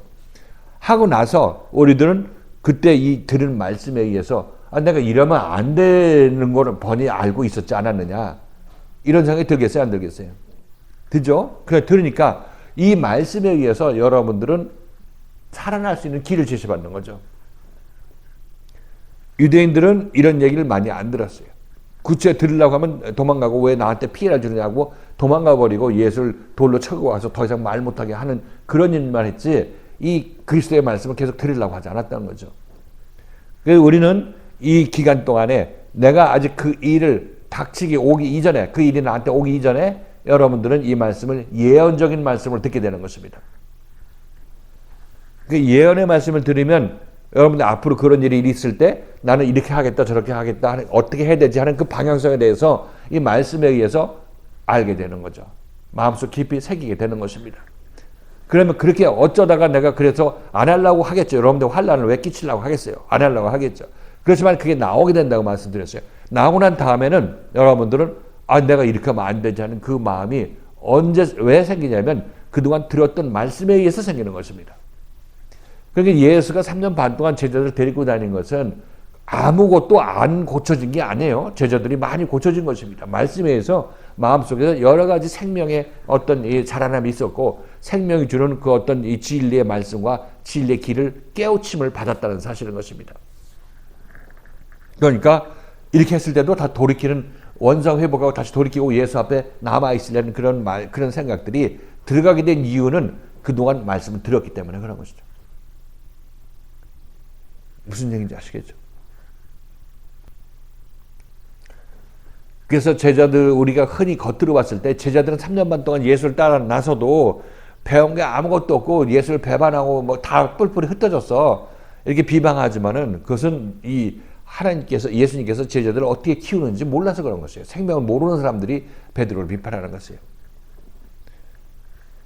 하고 나서 우리들은 그때 이 들은 말씀에 의해서 내가 이러면 안 되는 거를 뻔히 알고 있었지 않았느냐 이런 생각이 들겠어요? 안 들겠어요? 들죠? 그래 들으니까 이 말씀에 의해서 여러분들은 살아날 수 있는 길을 제시받는 거죠. 유대인들은 이런 얘기를 많이 안 들었어요. 구체 들으려고 하면 도망가고 왜 나한테 피해를 주느냐고 도망가 버리고 예수를 돌로 쳐고 와서 더 이상 말 못하게 하는 그런 일만 했지 이 그리스도의 말씀을 계속 들으려고 하지 않았다는 거죠. 그래서 우리는 이 기간 동안에 내가 아직 그 일을 닥치기 오기 이전에 그 일이 나한테 오기 이전에 여러분들은 이 말씀을 예언적인 말씀을 듣게 되는 것입니다. 그 예언의 말씀을 들으면 여러분들 앞으로 그런 일이 있을 때 나는 이렇게 하겠다 저렇게 하겠다 어떻게 해야 되지 하는 그 방향성에 대해서 이 말씀에 의해서 알게 되는 거죠. 마음속 깊이 새기게 되는 것입니다. 그러면 그렇게 어쩌다가 내가 그래서 안 하려고 하겠죠. 여러분들 환난을 왜 끼치려고 하겠어요. 안 하려고 하겠죠. 그렇지만 그게 나오게 된다고 말씀드렸어요. 나오고 난 다음에는 여러분들은 내가 이렇게 하면 안 되지 하는 그 마음이 왜 생기냐면 그동안 들었던 말씀에 의해서 생기는 것입니다. 그러니까 예수가 3년 반 동안 제자들을 데리고 다닌 것은 아무것도 안 고쳐진 게 아니에요. 제자들이 많이 고쳐진 것입니다. 말씀에 의해서 마음속에서 여러 가지 생명의 어떤 이 자라남이 있었고 생명이 주는 그 어떤 이 진리의 말씀과 진리의 길을 깨우침을 받았다는 사실인 것입니다. 그러니까 이렇게 했을 때도 다 돌이키는 원상 회복하고 다시 돌이키고 예수 앞에 남아있으려는 그런 생각들이 들어가게 된 이유는 그동안 말씀을 들었기 때문에 그런 것이죠. 무슨 얘기인지 아시겠죠? 그래서 제자들 우리가 흔히 겉으로 봤을 때 제자들은 3년 반 동안 예수를 따라 나서도 배운 게 아무것도 없고 예수를 배반하고 뭐 다 뿔뿔이 흩어졌어. 이렇게 비방하지만은 그것은 이 예수님께서 제자들을 어떻게 키우는지 몰라서 그런 것이에요. 생명을 모르는 사람들이 베드로를 비판하는 것이에요.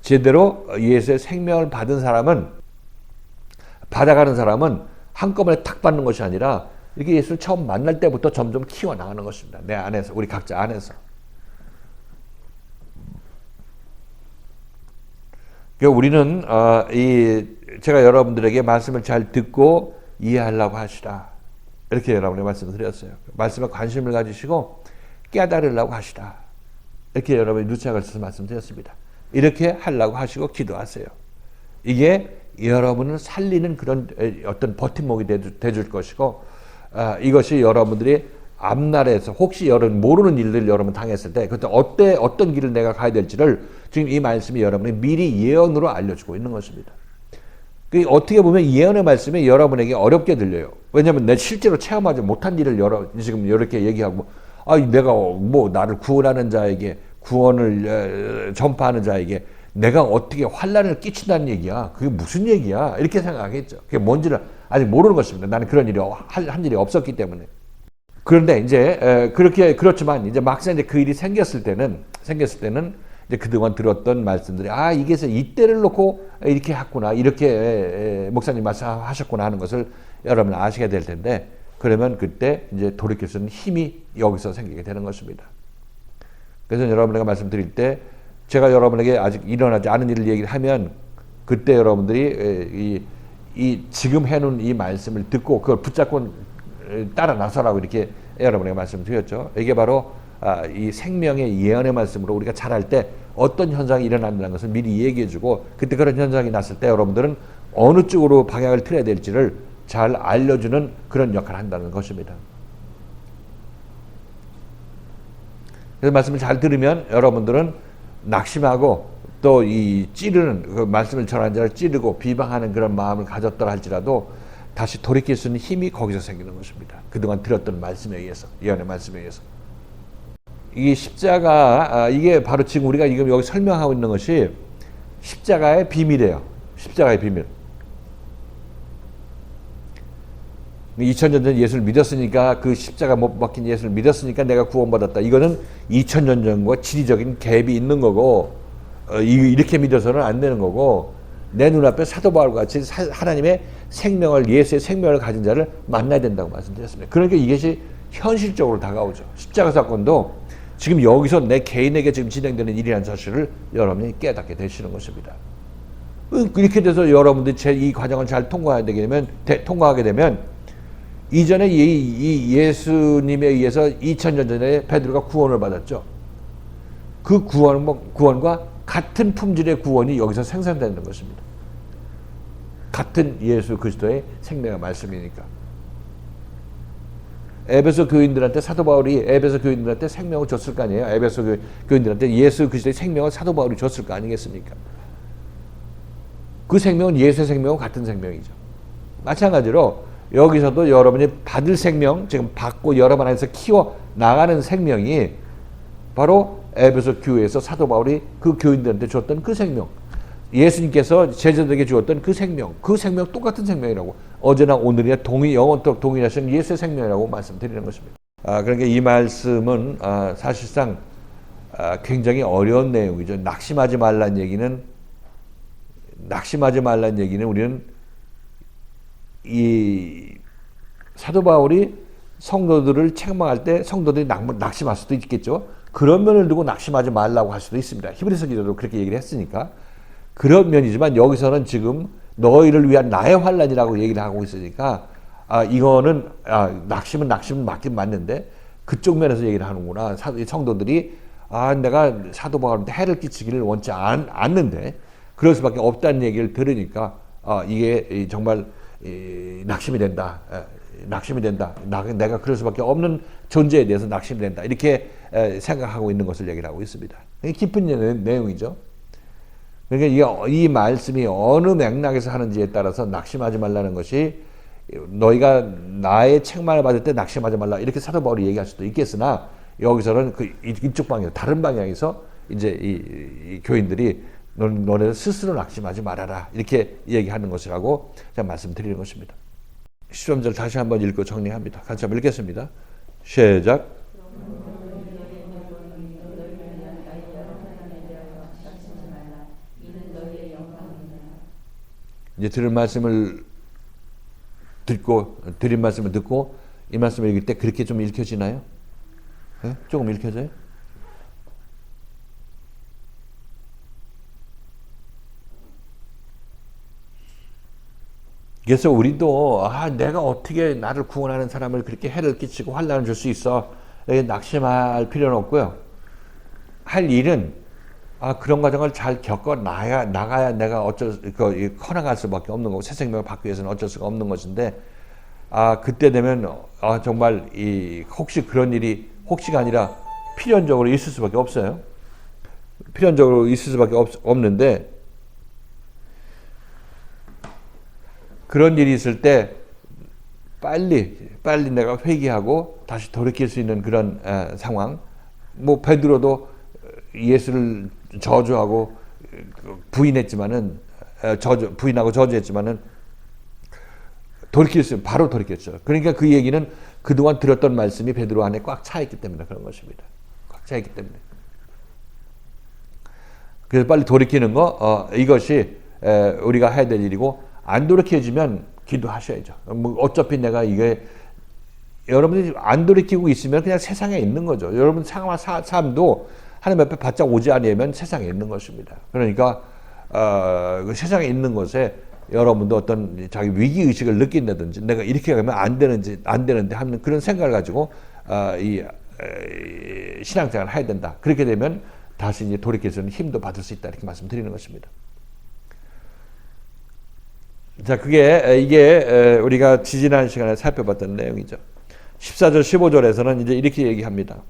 제대로 예수의 생명을 받아가는 사람은 한꺼번에 탁 받는 것이 아니라 이렇게 예수를 처음 만날 때부터 점점 키워나가는 것입니다. 내 안에서, 우리 각자 안에서. 그러니까 우리는 제가 여러분들에게 말씀을 잘 듣고 이해하려고 하시라. 이렇게 여러분의 말씀을 드렸어요. 말씀에 관심을 가지시고 깨달으려고 하시라. 이렇게 여러분이 누차 걸쳐서 말씀드렸습니다. 이렇게 하려고 하시고 기도하세요. 이게 여러분을 살리는 그런 어떤 버팀목이 돼줄 것이고 이것이 여러분들이 앞날에서 혹시 여러분 모르는 일들 여러분 당했을 때 그때 어떤 길을 내가 가야 될지를 지금 이 말씀이 여러분이 미리 예언으로 알려주고 있는 것입니다. 어떻게 보면 예언의 말씀이 여러분에게 어렵게 들려요. 왜냐하면 내 실제로 체험하지 못한 일을 지금 이렇게 얘기하고, 내가 뭐 나를 구원하는 자에게, 구원을 전파하는 자에게 내가 어떻게 환난을 끼친다는 얘기야. 그게 무슨 얘기야? 이렇게 생각하겠죠. 그게 뭔지를 아직 모르는 것입니다. 나는 그런 일이 한 일이 없었기 때문에. 그런데 이제 그렇지만 이제 막상 이제 그 일이 생겼을 때는 이제 그동안 들었던 말씀들이 이게 이때를 놓고 이렇게 했구나, 이렇게 목사님 말씀하셨구나 하는 것을 여러분 아시게 될 텐데, 그러면 그때 이제 돌이킬 수 있는 힘이 여기서 생기게 되는 것입니다. 그래서 여러분에게 말씀드릴 때 제가 여러분에게 아직 일어나지 않은 일을 얘기를 하면 그때 여러분들이 이 지금 해놓은 이 말씀을 듣고 그걸 붙잡고 따라 나서라고 이렇게 여러분에게 말씀드렸죠. 이게 바로 이 생명의 예언의 말씀으로 우리가 잘할 때 어떤 현상이 일어난다는 것을 미리 얘기해주고, 그때 그런 현상이 났을 때 여러분들은 어느 쪽으로 방향을 틀어야 될지를 잘 알려주는 그런 역할을 한다는 것입니다. 그래서 말씀을 잘 들으면 여러분들은 낙심하고 또 이 찌르는 그 말씀을 전하는 자를 찌르고 비방하는 그런 마음을 가졌더라 할지라도 다시 돌이킬 수 있는 힘이 거기서 생기는 것입니다. 그동안 들었던 말씀에 의해서, 예언의 말씀에 의해서. 이 십자가, 이게 바로 지금 우리가 지금 여기 설명하고 있는 것이 십자가의 비밀이에요. 십자가의 비밀. 2000년 전 예수를 믿었으니까, 그 십자가 못 박힌 예수를 믿었으니까 내가 구원받았다. 이거는 2000년 전과 지리적인 갭이 있는 거고, 이렇게 믿어서는 안 되는 거고, 내 눈앞에 사도 바울과 같이 하나님의 생명을, 예수의 생명을 가진 자를 만나야 된다고 말씀드렸습니다. 그러니까 이것이 현실적으로 다가오죠. 십자가 사건도 지금 여기서 내 개인에게 지금 진행되는 일이라는 사실을 여러분이 깨닫게 되시는 것입니다. 이렇게 돼서 여러분들이 이 과정을 잘 통과하게 되면 이전에 이 예수님에 의해서 2000년 전에 베드로가 구원을 받았죠. 그 구원과 같은 품질의 구원이 여기서 생산되는 것입니다. 같은 예수 그리스도의 생명의 말씀이니까. 에베소 교인들한테 사도 바울이 에베소 교인들한테 생명을 줬을 거 아니에요. 에베소 교인들한테 예수 그리스도의 생명을 사도 바울이 줬을 거 아니겠습니까? 그 생명은 예수의 생명과 같은 생명이죠. 마찬가지로 여기서도 여러분이 받을 생명, 지금 받고 여러분 안에서 키워 나가는 생명이 바로 에베소 교회에서 사도 바울이 그 교인들한테 줬던 그 생명, 예수님께서 제자들에게 주었던 그 생명 똑같은 생명이라고, 어제나 오늘이나 영원토록 동일하신 예수의 생명이라고 말씀드리는 것입니다. 그러니까 이 말씀은 사실상 굉장히 어려운 내용이죠. 낙심하지 말라는 얘기는 우리는 이 사도 바울이 성도들을 책망할 때 성도들이 낙심할 수도 있겠죠. 그런 면을 두고 낙심하지 말라고 할 수도 있습니다. 히브리서 기도도 그렇게 얘기를 했으니까. 그런 면이지만 여기서는 지금 너희를 위한 나의 환난이라고 얘기를 하고 있으니까 이거는 낙심은 맞긴 맞는데 그쪽 면에서 얘기를 하는구나. 성도들이 내가 사도 바울한테 해를 끼치기를 원치 않는데 그럴 수밖에 없다는 얘기를 들으니까 이게 정말 낙심이 된다. 내가 그럴 수밖에 없는 존재에 대해서 낙심이 된다. 이렇게 생각하고 있는 것을 얘기를 하고 있습니다. 깊은 내용이죠. 그러니까 이 말씀이 어느 맥락에서 하는지에 따라서 낙심하지 말라는 것이, 너희가 나의 책망을 받을 때 낙심하지 말라 이렇게 사도 바울이 얘기할 수도 있겠으나, 여기서는 이쪽 방향, 다른 방향에서 이제 이 교인들이 너네 스스로 낙심하지 말아라 이렇게 얘기하는 것이라고 제가 말씀드리는 것입니다. 시험절 다시 한번 읽고 정리합니다. 같이 한번 읽겠습니다. 시작. 이제 드린 말씀을 듣고 이 말씀을 읽을 때 그렇게 좀 읽혀지나요? 네? 조금 읽혀져요? 그래서 우리도 내가 어떻게 나를 구원하는 사람을 그렇게 해를 끼치고 환난을 줄 수 있어? 낙심할 필요는 없고요. 할 일은 그런 과정을 잘 나가야 내가 커나갈 수밖에 없는 거고, 새 생명을 받기 위해서는 어쩔 수가 없는 것인데, 그때 되면 정말 혹시 그런 일이 혹시가 아니라 필연적으로 있을 수밖에 없어요. 필연적으로 있을 수밖에 없는데, 그런 일이 있을 때 빨리 내가 회개하고 다시 돌이킬 수 있는 그런 상황. 뭐 베드로도 예수를 저주하고 부인했지만은 부인하고 저주했지만은 바로 돌이켰죠. 그러니까 그 얘기는 그동안 들었던 말씀이 베드로 안에 꽉 차 있기 때문에 그런 것입니다. 꽉 차 있기 때문에. 그래서 빨리 돌이키는 거 이것이 우리가 해야 될 일이고, 안 돌이켜지면 기도하셔야죠. 뭐 어차피 내가 이게 여러분들이 안 돌이키고 있으면 그냥 세상에 있는 거죠. 여러분 삶도 하나님 앞에 바짝 오지 않으면 세상에 있는 것입니다. 그러니까 그 세상에 있는 것에 여러분도 어떤 자기 위기 의식을 느낀다든지, 내가 이렇게 하면 안 되는데 하는 그런 생각을 가지고 이 신앙생활을 해야 된다. 그렇게 되면 다시 이제 돌이켜서는 힘도 받을 수 있다, 이렇게 말씀드리는 것입니다. 자, 이게 우리가 지지난 시간에 살펴봤던 내용이죠. 14절 15절에서는 이제 이렇게 얘기합니다.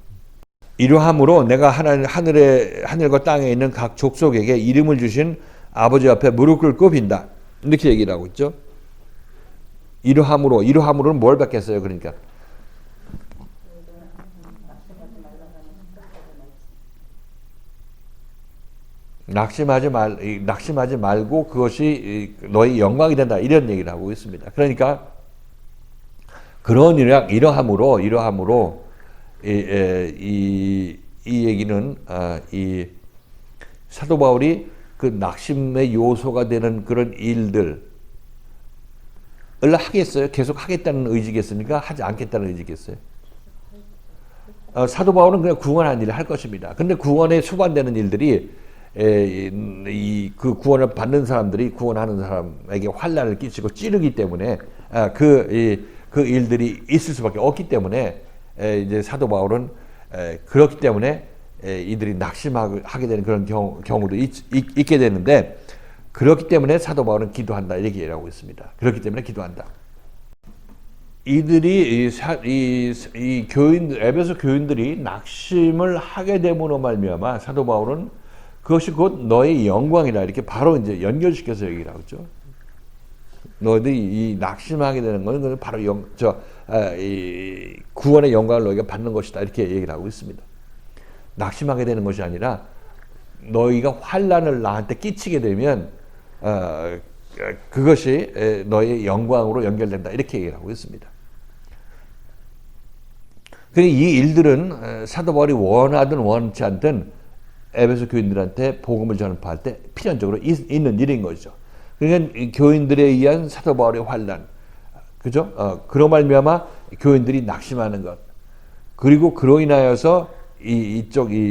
이러함으로 내가 하늘과 땅에 있는 각 족속에게 이름을 주신 아버지 앞에 무릎 꿇고 빈다, 이렇게 얘기를 하고 있죠. 이러함으로는 뭘 받겠어요? 그러니까 낙심하지 말고 그것이 너의 영광이 된다, 이런 얘기를 하고 있습니다. 그러니까 이러함으로 이 얘기는 이 사도 바울이 그 낙심의 요소가 되는 그런 일들을 하겠어요? 계속 하겠다는 의지겠습니까? 하지 않겠다는 의지겠어요? 사도 바울은 그냥 구원하는 일을 할 것입니다. 근데 구원에 수반되는 일들이 그 구원을 받는 사람들이 구원하는 사람에게 환난을 끼치고 찌르기 때문에 그 일들이 있을 수밖에 없기 때문에 이제 사도 바울은 그렇기 때문에 이들이 낙심하게 되는 그런 경우도 있게 되는데, 그렇기 때문에 사도 바울은 기도한다, 이렇게 얘기하고 있습니다. 그렇기 때문에 기도한다. 이들이 이 에베소 교인들이 낙심을 하게 됨으로 말미암아 사도 바울은 그것이 곧 너의 영광이라, 이렇게 바로 이제 연결시켜서 얘기를 하고 있죠. 너희들이 이 낙심하게 되는 것은 바로 이 구원의 영광을 너희가 받는 것이다, 이렇게 얘기를 하고 있습니다. 낙심하게 되는 것이 아니라 너희가 환난을 나한테 끼치게 되면 그것이 너의 영광으로 연결된다, 이렇게 얘기를 하고 있습니다. 그리고 이 일들은 사도 바울이 원하든 원치 않든 에베소 교인들한테 복음을 전파할 때 필연적으로 있는 일인 것이죠. 그러니까 교인들에 의한 사도 바울의 환난, 그죠? 그로 말미암아 교인들이 낙심하는 것, 그리고 그로 인하여서 이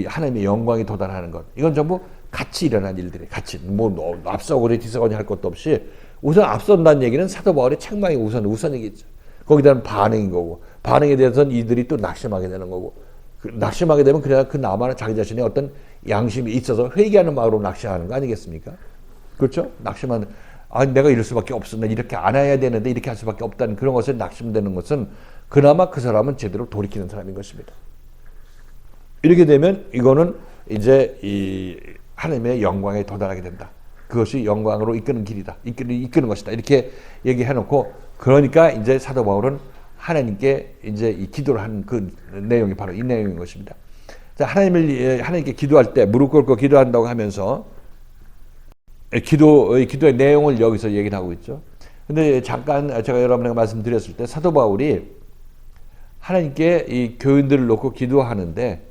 하나님의 영광이 도달하는 것, 이건 전부 같이 일어난 일들이, 같이 뭐 앞서거니 뒤서거니 할 것도 없이 우선 앞선다는 얘기는 사도 바울의 책망이 우선이겠죠. 거기다는 반응인 거고, 반응에 대해서는 이들이 또 낙심하게 되는 거고, 낙심하게 되면 그냥 그 나만은 자기 자신의 어떤 양심이 있어서 회개하는 마음으로 낙심하는 거 아니겠습니까? 그렇죠? 낙심하는, 내가 이럴 수밖에 없어, 나 이렇게 안 해야 되는데 이렇게 할 수밖에 없다는 그런 것에 낙심되는 것은 그나마 그 사람은 제대로 돌이키는 사람인 것입니다. 이렇게 되면 이거는 이제 이 하나님의 영광에 도달하게 된다. 그것이 영광으로 이끄는 길이다, 이끄는 것이다, 이렇게 얘기해놓고, 그러니까 이제 사도 바울은 하나님께 이제 이 기도를 하는 그 내용이 바로 이 내용인 것입니다. 자, 하나님께 기도할 때 무릎 꿇고 기도한다고 하면서 기도의 내용을 여기서 얘기를 하고 있죠. 근데 잠깐 제가 여러분에게 말씀드렸을 때 사도 바울이 하나님께 이 교인들을 놓고 기도하는데,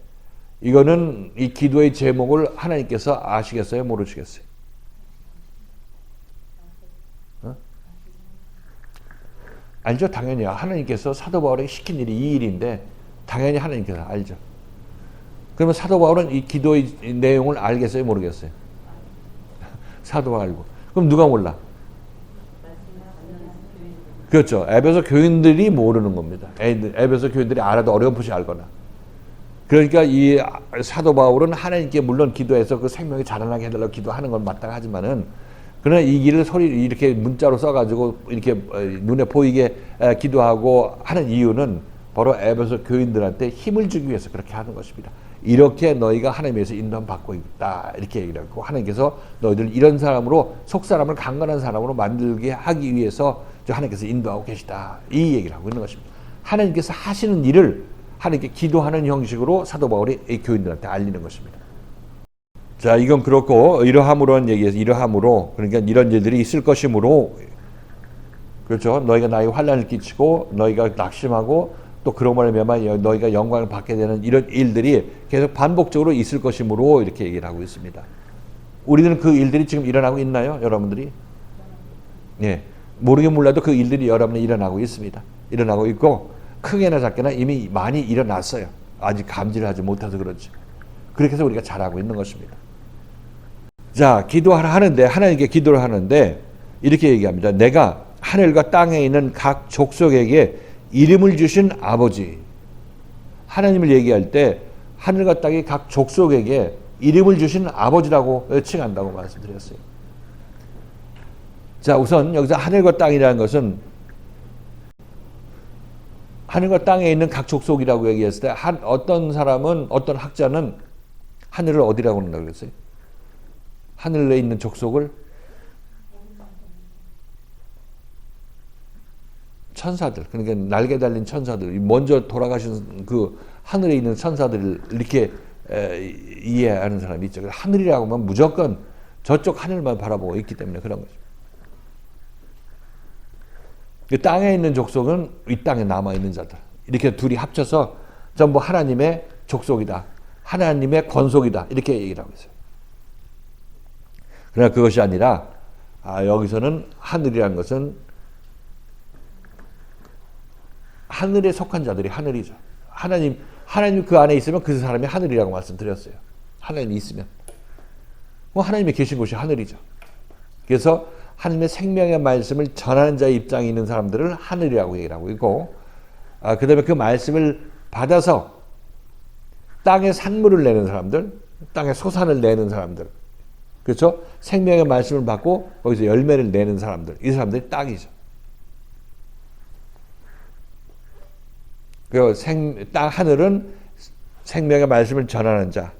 이거는 이 기도의 제목을 하나님께서 아시겠어요? 모르시겠어요? 알죠? 당연히 하나님께서 사도 바울에게 시킨 일이 이 일인데 당연히 하나님께서 알죠. 그러면 사도 바울은 이 기도의 내용을 알겠어요? 모르겠어요? 사도가 알고. 그럼 누가 몰라? 그렇죠. 에베소 교인들이 모르는 겁니다. 에베소 교인들이 알아도 어렴풋이 알거나. 그러니까 이 사도 바울은 하나님께 물론 기도해서 그 생명이 자라나게 해달라고 기도하는 건 마땅하지만은, 그러나 이 길을 이렇게 문자로 써가지고 이렇게 눈에 보이게 기도하고 하는 이유는 바로 에베소 교인들한테 힘을 주기 위해서 그렇게 하는 것입니다. 이렇게 너희가 하나님에서 인도함 받고 있다, 이렇게 얘기를 하고, 하나님께서 너희들 이런 사람으로, 속 사람을 강건한 사람으로 만들게 하기 위해서 하나님께서 인도하고 계시다. 이 얘기를 하고 있는 것입니다. 하나님께서 하시는 일을 하나님께 기도하는 형식으로 사도 바울이 이 교인들한테 알리는 것입니다. 자, 이건 그렇고 이러함으로는 얘기해서 이러함으로 그러니까 이런 일들이 있을 것이므로 그렇죠. 너희가 나에게 환난을 끼치고 너희가 낙심하고 또 그러므로 너희가 영광을 받게 되는 이런 일들이 계속 반복적으로 있을 것이므로 이렇게 얘기를 하고 있습니다. 우리는 그 일들이 지금 일어나고 있나요? 여러분들이? 예. 모르긴 몰라도 그 일들이 여러분이 일어나고 있습니다. 일어나고 있고 크게나 작게나 이미 많이 일어났어요. 아직 감지를 하지 못해서 그렇지. 그렇게 해서 우리가 잘하고 있는 것입니다. 자, 기도하라 하는데 하나님께 기도를 하는데 이렇게 얘기합니다. 내가 하늘과 땅에 있는 각 족속에게 이름을 주신 아버지. 하나님을 얘기할 때 하늘과 땅의 각 족속에게 이름을 주신 아버지라고 칭한다고 말씀드렸어요. 자, 우선 여기서 하늘과 땅이라는 것은 하늘과 땅에 있는 각 족속이라고 얘기했을 때 어떤 사람은 어떤 학자는 하늘을 어디라고 한다고 그랬어요? 하늘에 있는 족속을 천사들, 그러니까 날개 달린 천사들, 먼저 돌아가신 그 하늘에 있는 천사들을 이렇게 이해하는 사람이 있죠. 하늘이라고 하면 무조건 저쪽 하늘만 바라보고 있기 때문에 그런 거죠. 그 땅에 있는 족속은 이 땅에 남아있는 자들. 이렇게 둘이 합쳐서 전부 하나님의 족속이다. 하나님의 권속이다. 이렇게 얘기를 하고 있어요. 그러나 그것이 아니라 여기서는 하늘이라는 것은 하늘에 속한 자들이 하늘이죠. 하나님 그 안에 있으면 그 사람이 하늘이라고 말씀드렸어요. 하나님이 있으면. 하나님이 계신 곳이 하늘이죠. 그래서 하나님의 생명의 말씀을 전하는 자의 입장에 있는 사람들을 하늘이라고 얘기를 하고 있고, 그 다음에 그 말씀을 받아서 땅에 산물을 내는 사람들, 땅에 소산을 내는 사람들, 그렇죠? 생명의 말씀을 받고 거기서 열매를 내는 사람들, 이 사람들이 땅이죠. 그 하늘은 생명의 말씀을 전하는 자,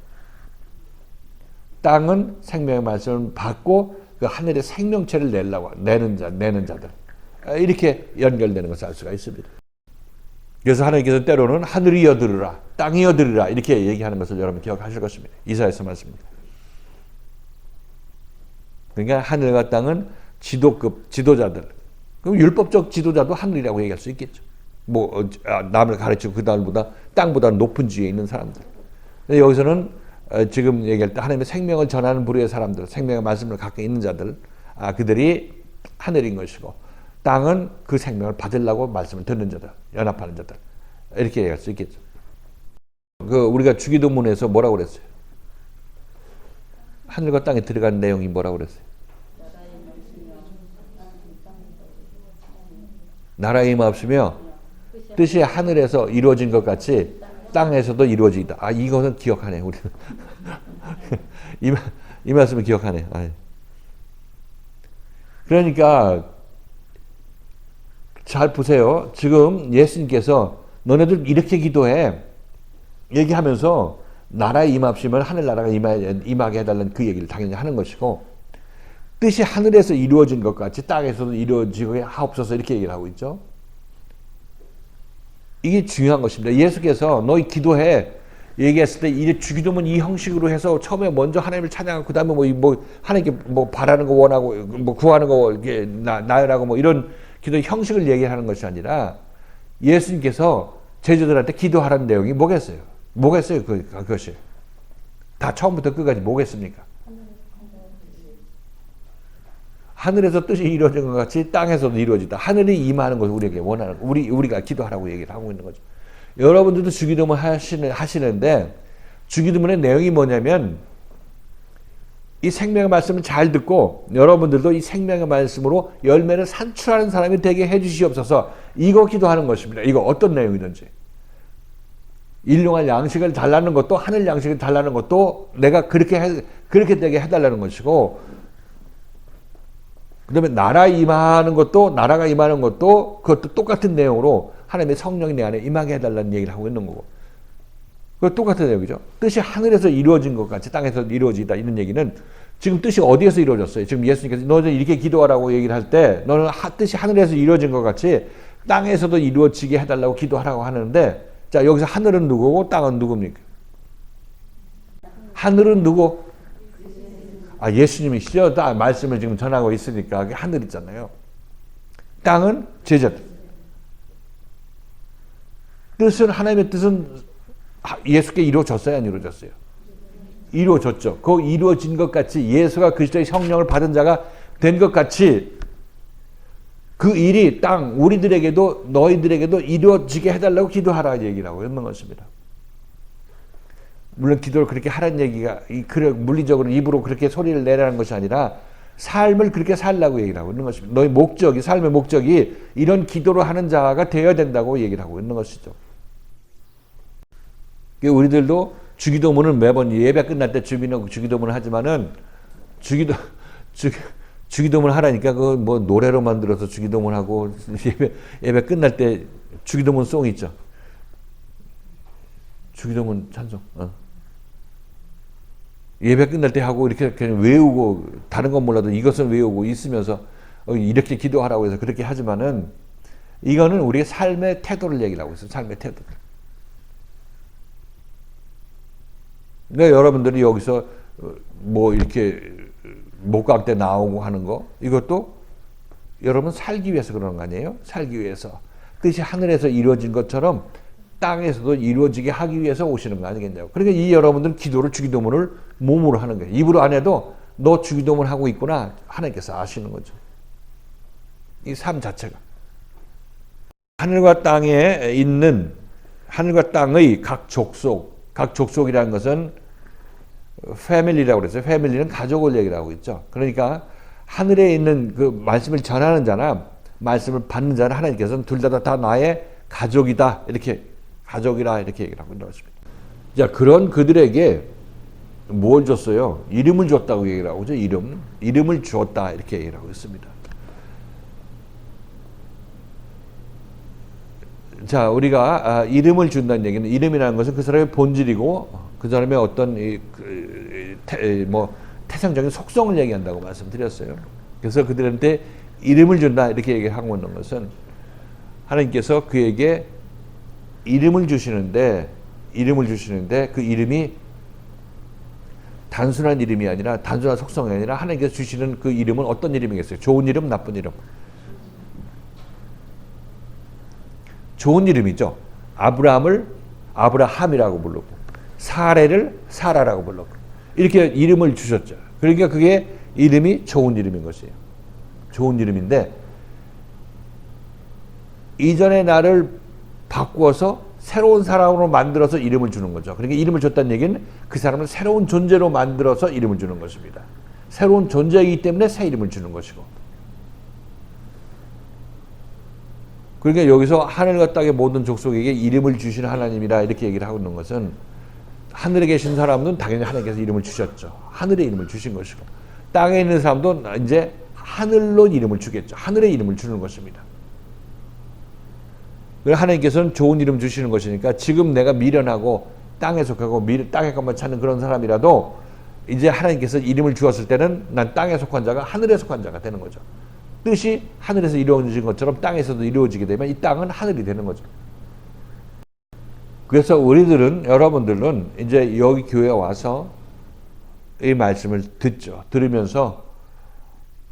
땅은 생명의 말씀을 받고 그 하늘의 생명체를 내는 자들, 이렇게 연결되는 것을 알 수가 있습니다. 그래서 하나님께서 때로는 하늘이여 들으라, 땅이여 들으라 이렇게 얘기하는 것을 여러분 기억하실 것입니다. 이사야서 말씀입니다. 그러니까 하늘과 땅은 지도자들, 그럼 율법적 지도자도 하늘이라고 얘기할 수 있겠죠. 남을 가르치고 그 다음보다 땅보다 높은 지위에 있는 사람들. 근데 여기서는 지금 얘기할 때 하나님의 생명을 전하는 부류의 사람들, 생명의 말씀을 갖고 있는 자들, 그들이 하늘인 것이고, 땅은 그 생명을 받으려고 말씀을 듣는 자들, 연합하는 자들, 이렇게 얘기할 수 있겠죠. 우리가 주기도문에서 뭐라고 그랬어요? 하늘과 땅에 들어간 내용이 뭐라고 그랬어요? 나라의 힘 없으며 뜻이 하늘에서 이루어진 것 같이 땅에서도 이루어지다. 이거는 기억하네, 우리는. 이 말씀을 기억하네. 그러니까, 잘 보세요. 지금 예수님께서 너네들 이렇게 기도해. 얘기하면서 나라에 임합시면 하늘나라가 임하게 해달라는 그 얘기를 당연히 하는 것이고, 뜻이 하늘에서 이루어진 것 같이 땅에서도 이루어지게 하옵소서 이렇게 얘기를 하고 있죠. 이게 중요한 것입니다. 예수께서 너희 기도해 얘기했을 때 이 주기도문 이 형식으로 해서 처음에 먼저 하나님을 찬양하고 그 다음에 하나님께 바라는 거 원하고 구하는 거 이렇게 나열하고 이런 기도 형식을 얘기하는 것이 아니라 예수님께서 제자들한테 기도하라는 내용이 뭐겠어요? 뭐겠어요? 그것이 다 처음부터 끝까지 뭐겠습니까? 하늘에서 뜻이 이루어진 것 같이 땅에서도 이루어지다. 하늘이 임하는 것을 우리에게 원하는, 우리가 기도하라고 얘기를 하고 있는 거죠. 여러분들도 주기도문 하시는데, 주기도문의 내용이 뭐냐면, 이 생명의 말씀을 잘 듣고, 여러분들도 이 생명의 말씀으로 열매를 산출하는 사람이 되게 해주시옵소서, 이거 기도하는 것입니다. 이거 어떤 내용이든지. 일용할 양식을 달라는 것도, 하늘 양식을 달라는 것도 내가 그렇게 되게 해달라는 것이고, 그 다음에 나라가 임하는 것도 그것도 똑같은 내용으로 하나님의 성령이 내 안에 임하게 해달라는 얘기를 하고 있는 거고. 그거 똑같은 내용이죠. 뜻이 하늘에서 이루어진 것 같이 땅에서 이루어지다 이런 얘기는 지금 뜻이 어디에서 이루어졌어요? 지금 예수님께서 너는 이렇게 기도하라고 얘기를 할 때 너는 뜻이 하늘에서 이루어진 것 같이 땅에서도 이루어지게 해달라고 기도하라고 하는데, 자, 여기서 하늘은 누구고 땅은 누굽니까? 하늘은 누구? 아, 예수님이시죠? 말씀을 지금 전하고 있으니까 그게 하늘 있잖아요. 땅은 제자들. 뜻은, 하나님의 뜻은 예수께 이루어졌어요? 안 이루어졌어요? 이루어졌죠. 그 이루어진 것 같이 예수가 그리스도의 성령을 받은 자가 된 것 같이 그 일이 우리들에게도 너희들에게도 이루어지게 해달라고 기도하라 얘기를 하고 있는 것입니다. 물론 기도를 그렇게 하라는 얘기가 물리적으로 입으로 그렇게 소리를 내라는 것이 아니라 삶을 그렇게 살라고 얘기를 하고 있는 것입니다. 너희 목적이, 삶의 목적이 이런 기도를 하는 자가 되어야 된다고 얘기를 하고 있는 것이죠. 우리들도 주기도문은 매번 예배 끝날 때 주기도문을 하지만은 주기도문 하라니까 그 뭐 노래로 만들어서 주기도문 하고 예배 끝날 때 주기도문 송 있죠. 주기도문 찬송. 예배 끝날 때 하고 이렇게 그냥 외우고 다른 건 몰라도 이것은 외우고 있으면서 이렇게 기도하라고 해서 그렇게 하지만은 이거는 우리의 삶의 태도를 얘기를 하고 있어요. 삶의 태도. 그러니까 여러분들이 여기서 뭐 이렇게 목각 때 나오고 하는 거 이것도 여러분 살기 위해서 그러는 거 아니에요? 살기 위해서. 뜻이 하늘에서 이루어진 것처럼 땅에서도 이루어지게 하기 위해서 오시는 거 아니겠냐고. 그러니까 이 여러분들은 기도를 주기도문을 몸으로 하는 거예요. 입으로 안 해도 너 주기도문 하고 있구나 하나님께서 아시는 거죠. 이 삶 자체가. 하늘과 땅에 있는 하늘과 땅의 각 족속이라는 것은 패밀리라고 그랬어요. 패밀리는 가족을 얘기를 하고 있죠. 그러니까 하늘에 있는 그 말씀을 전하는 자나 말씀을 받는 자는 하나님께서는 둘 다 나의 가족이다. 이렇게 가족이라 이렇게 얘기를 하고 있는 것입니다. 자, 그런 그들에게 뭘 줬어요? 이름을 줬다고 얘기를 하고 있죠. 이름을 주었다 이렇게 얘기를 하고 있습니다. 자, 우리가 이름을 준다는 얘기는 이름이라는 것은 그 사람의 본질이고 그 사람의 어떤 태생적인 속성을 얘기한다고 말씀드렸어요. 그래서 그들한테 이름을 준다 이렇게 얘기하고 있는 것은 하나님께서 그에게 이름을 주시는데 그 이름이 단순한 이름이 아니라 단순한 속성이 아니라 하나님께서 주시는 그 이름은 어떤 이름이겠어요? 좋은 이름, 나쁜 이름. 좋은 이름이죠. 아브라함을 아브라함이라고 부르고 사레를 사라라고 불렀고 이렇게 이름을 주셨죠. 그러니까 그게 이름이 좋은 이름인 것이에요. 좋은 이름인데 이전의 나를 바꾸어서 새로운 사람으로 만들어서 이름을 주는 거죠. 그러니까 이름을 줬다는 얘기는 그 사람을 새로운 존재로 만들어서 이름을 주는 것입니다. 새로운 존재이기 때문에 새 이름을 주는 것이고. 그러니까 여기서 하늘과 땅의 모든 족속에게 이름을 주신 하나님이라 이렇게 얘기를 하고 있는 것은 하늘에 계신 사람은 당연히 하나님께서 이름을 주셨죠. 하늘에 이름을 주신 것이고 땅에 있는 사람도 이제 하늘로 이름을 주겠죠. 하늘에 이름을 주는 것입니다. 하나님께서는 좋은 이름 주시는 것이니까 지금 내가 미련하고 땅에 속하고 땅에 것만 찾는 그런 사람이라도 이제 하나님께서 이름을 주었을 때는 난 땅에 속한 자가 하늘에 속한 자가 되는 거죠. 뜻이 하늘에서 이루어진 것처럼 땅에서도 이루어지게 되면 이 땅은 하늘이 되는 거죠. 그래서 여러분들은 이제 여기 교회에 와서 이 말씀을 들으면서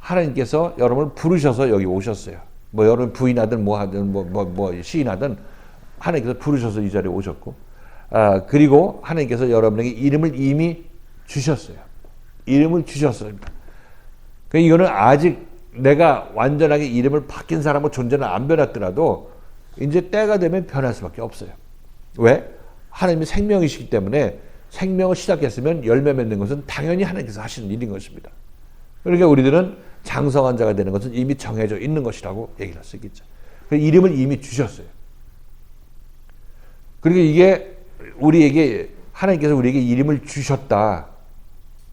하나님께서 여러분을 부르셔서 여기 오셨어요. 뭐 여러분 부인하든 뭐 하든 뭐 시인하든 하나님께서 부르셔서 이 자리에 오셨고, 그리고 하나님께서 여러분에게 이름을 이미 주셨어요. 이름을 주셨습니다. 그러니까 이거는 아직 내가 완전하게 이름을 바뀐 사람의 존재는 안 변했더라도 이제 때가 되면 변할 수밖에 없어요. 왜? 하나님이 생명이시기 때문에 생명을 시작했으면 열매 맺는 것은 당연히 하나님께서 하시는 일인 것입니다. 그러니까 우리들은 장성한 자가 되는 것은 이미 정해져 있는 것이라고 얘기를 할 수 있겠죠. 이름을 이미 주셨어요. 그리고 이게 하나님께서 우리에게 이름을 주셨다.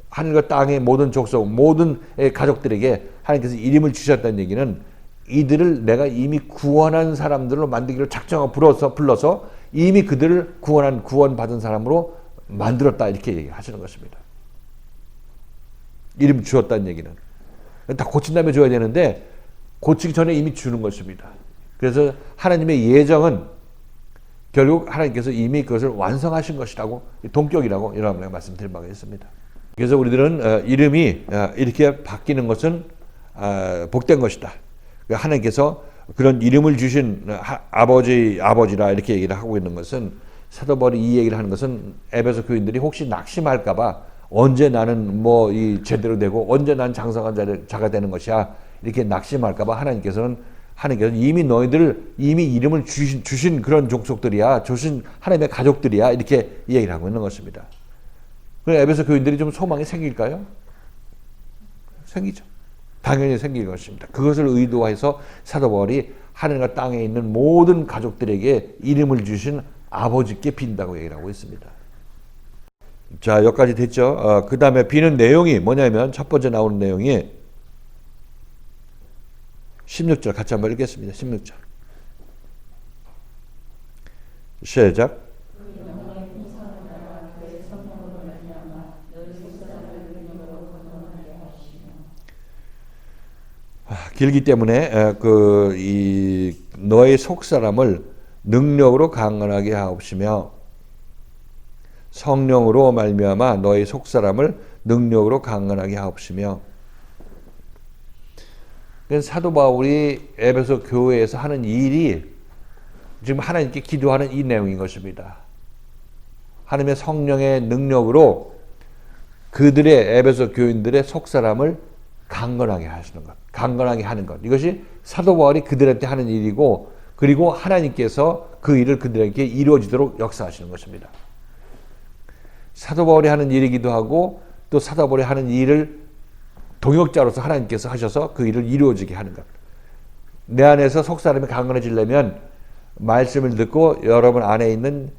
하늘과 땅의 모든 족속, 모든 가족들에게 하나님께서 이름을 주셨다는 얘기는 이들을 내가 이미 구원한 사람들로 만들기를 작정하고 불러서 이미 그들을 구원받은 사람으로 만들었다 이렇게 얘기하시는 것입니다. 이름 주었다는 얘기는. 다 고친 다음에 줘야 되는데 고치기 전에 이미 주는 것입니다. 그래서 하나님의 예정은 결국 하나님께서 이미 그것을 완성하신 것이라고, 동격이라고 여러분에게 말씀드린 바가 있습니다. 그래서 우리들은 이름이 이렇게 바뀌는 것은 복된 것이다. 하나님께서 그런 이름을 주신 아버지라 이렇게 얘기를 하고 있는 것은, 사도 바울이 이 얘기를 하는 것은 에베소 교인들이 혹시 낙심할까봐 언제 나는 뭐 이 제대로 되고 언제 난 장성한 자가 되는 것이야 이렇게 낙심할까봐 하나님께서는 이미 너희들 이미 이름을 주신 그런 족속들이야, 주신 하나님의 가족들이야 이렇게 얘기를 하고 있는 것입니다. 그럼 에베소 교인들이 좀 소망이 생길까요? 생기죠. 당연히 생길 것입니다. 그것을 의도해서 사도 바울이 하늘과 땅에 있는 모든 가족들에게 이름을 주신 아버지께 빈다고 얘기를 하고 있습니다. 자, 여기까지 됐죠. 그 다음에 비는 내용이 뭐냐면 첫 번째 나오는 내용이 16절 같이 한번 읽겠습니다. 16절 시작. 길기 때문에 너의 속사람을 능력으로 강건하게 하옵시며 성령으로 말미암아 너의 속사람을 능력으로 강건하게 하옵시며. 사도 바울이 에베소 교회에서 하는 일이 지금 하나님께 기도하는 이 내용인 것입니다. 하나님의 성령의 능력으로 그들의 에베소 교인들의 속사람을 강건하게 하시는 것, 강건하게 하는 것. 이것이 사도 바울이 그들한테 하는 일이고, 그리고 하나님께서 그 일을 그들에게 이루어지도록 역사하시는 것입니다. 사도 바울이 하는 일이기도 하고, 또 사도 바울이 하는 일을 동역자로서 하나님께서 하셔서 그 일을 이루어지게 하는 것. 내 안에서 속사람이 강건해지려면 말씀을 듣고 여러분 안에 있는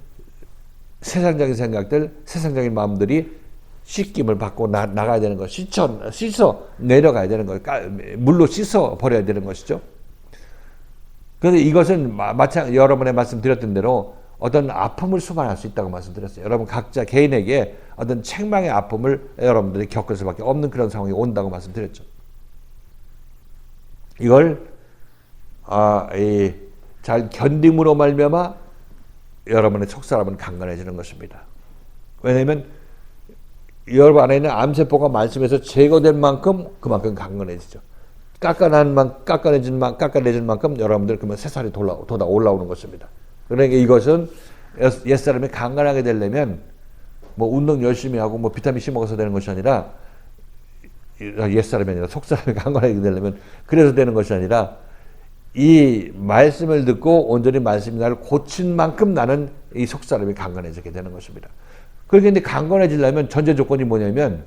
세상적인 생각들, 세상적인 마음들이 씻김을 받고 나가야 되는 것, 씻어 내려가야 되는 것, 물로 씻어 버려야 되는 것이죠. 그런데 이것은 여러분의 말씀드렸던 대로 어떤 아픔을 수반할 수 있다고 말씀드렸어요. 여러분 각자 개인에게 어떤 책망의 아픔을 여러분들이 겪을 수밖에 없는 그런 상황이 온다고 말씀드렸죠. 이걸 잘 견딤으로 말미암아 여러분의 속사람은 강건해지는 것입니다. 왜냐하면 여러분 안에 있는 암세포가 말씀에서 제거된 만큼 그만큼 강건해지죠. 깎아내진 만큼 여러분들 그러면 새살이 돋아 올라오는 것입니다. 그러니까 이것은 옛사람이 강건하게 되려면 뭐 운동 열심히 하고 뭐 비타민 C 먹어서 되는 것이 아니라, 옛사람이 아니라 속사람이 강건하게 되려면 그래서 되는 것이 아니라, 이 말씀을 듣고 온전히 말씀이 나를 고친 만큼 나는 이 속사람이 강건해지게 되는 것입니다. 그런데 강건해지려면 전제 조건이 뭐냐면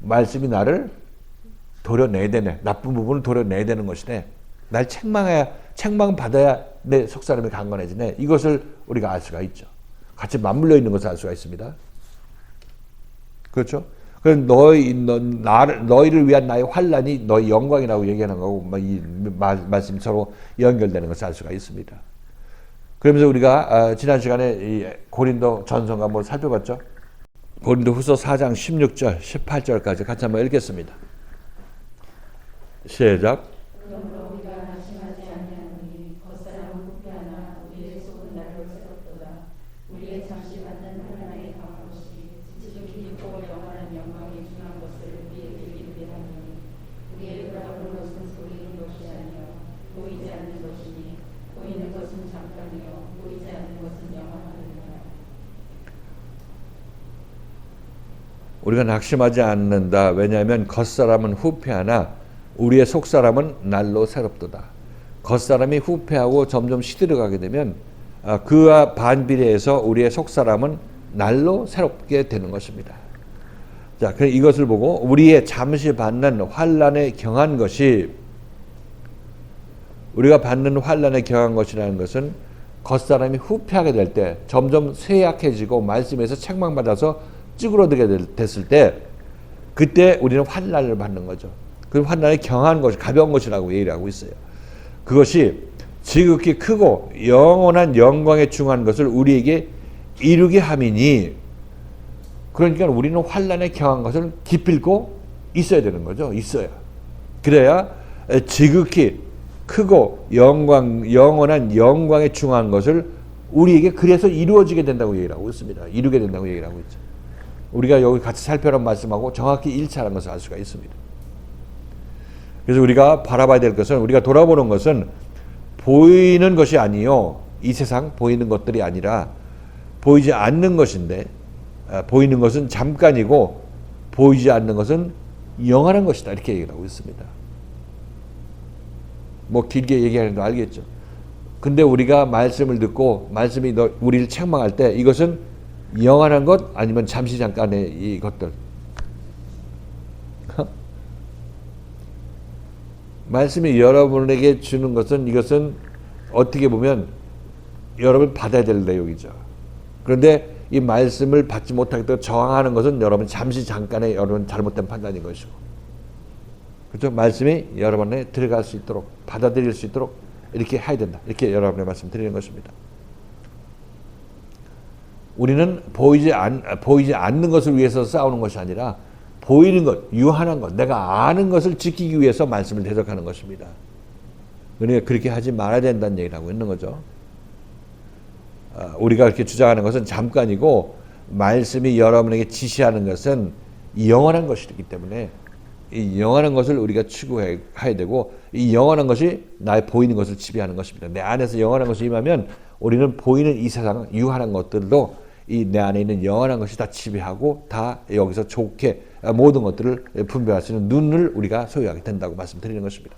말씀이 나를 도려내야 되네. 나쁜 부분을 도려내야 되는 것이네. 날 책망받아야 내 속사람이 강건해지네. 이것을 우리가 알 수가 있죠. 같이 맞물려 있는 것을 알 수가 있습니다. 그렇죠? 그럼 너희를 위한 나의 환난이 너희 영광이라고 얘기하는 거고, 이 말씀이 서로 연결되는 것을 알 수가 있습니다. 그러면서 우리가 지난 시간에 이 고린도 전서가 한번 살펴봤죠. 고린도 후서 4장 16절, 18절까지 같이 한번 읽겠습니다. 시작. 우리가 낙심하지 않는다. 왜냐하면 겉사람은 후패하나 우리의 속사람은 날로 새롭도다. 겉사람이 후패하고 점점 시들어가게 되면 그와 반비례해서 우리의 속사람은 날로 새롭게 되는 것입니다. 자, 그럼 이것을 보고 우리의 잠시 받는 환난에 경한 것이, 우리가 받는 환난에 경한 것이라는 것은 겉사람이 후패하게 될 때, 점점 쇠약해지고 말씀에서 책망받아서 찌그러들게 됐을 때, 그때 우리는 환난을 받는 거죠. 그 환난에 경한 것이, 가벼운 것이라고 얘기를 하고 있어요. 그것이 지극히 크고 영원한 영광에 중한 것을 우리에게 이루게 함이니, 그러니까 우리는 환난에 경한 것을 기필코 있어야 되는 거죠. 있어야. 그래야 지극히 크고 영원한 영광에 중요한 것을 우리에게 그래서 이루어지게 된다고 얘기를 하고 있습니다. 이루게 된다고 얘기를 하고 있죠. 우리가 여기 같이 살펴란 말씀하고 정확히 일치하는 것을 알 수가 있습니다. 그래서 우리가 바라봐야 될 것은, 우리가 돌아보는 것은 보이는 것이 아니요, 이 세상 보이는 것들이 아니라 보이지 않는 것인데, 보이는 것은 잠깐이고 보이지 않는 것은 영원한 것이다, 이렇게 얘기를 하고 있습니다. 뭐 길게 얘기하는 거 알겠죠. 근데 우리가 말씀을 듣고 말씀이 우리를 책망할 때 이것은 영원한 것 아니면 잠시 잠깐의 이 것들, 말씀이 여러분에게 주는 것은, 이것은 어떻게 보면 여러분 받아야 될 내용이죠. 그런데 이 말씀을 받지 못하겠다고 저항하는 것은 여러분 잠시 잠깐의 여러분 잘못된 판단인 것이고, 그렇죠? 말씀이 여러분에 들어갈 수 있도록, 받아들일 수 있도록 이렇게 해야 된다, 이렇게 여러분의 말씀 드리는 것입니다. 우리는 보이지 않는 것을 위해서 싸우는 것이 아니라 보이는 것, 유한한 것, 내가 아는 것을 지키기 위해서 말씀을 대적하는 것입니다. 그러니까 그렇게 하지 말아야 된다는 얘기를 하고 있는 거죠. 우리가 그렇게 주장하는 것은 잠깐이고, 말씀이 여러분에게 지시하는 것은 영원한 것이기 때문에 이 영원한 것을 우리가 추구해야 되고, 이 영원한 것이 나의 보이는 것을 지배하는 것입니다. 내 안에서 영원한 것이 임하면 우리는 보이는 이 세상 유한한 것들도 이 내 안에 있는 영원한 것이 다 지배하고, 다 여기서 좋게 모든 것들을 분별할 수 있는 눈을 우리가 소유하게 된다고 말씀드리는 것입니다.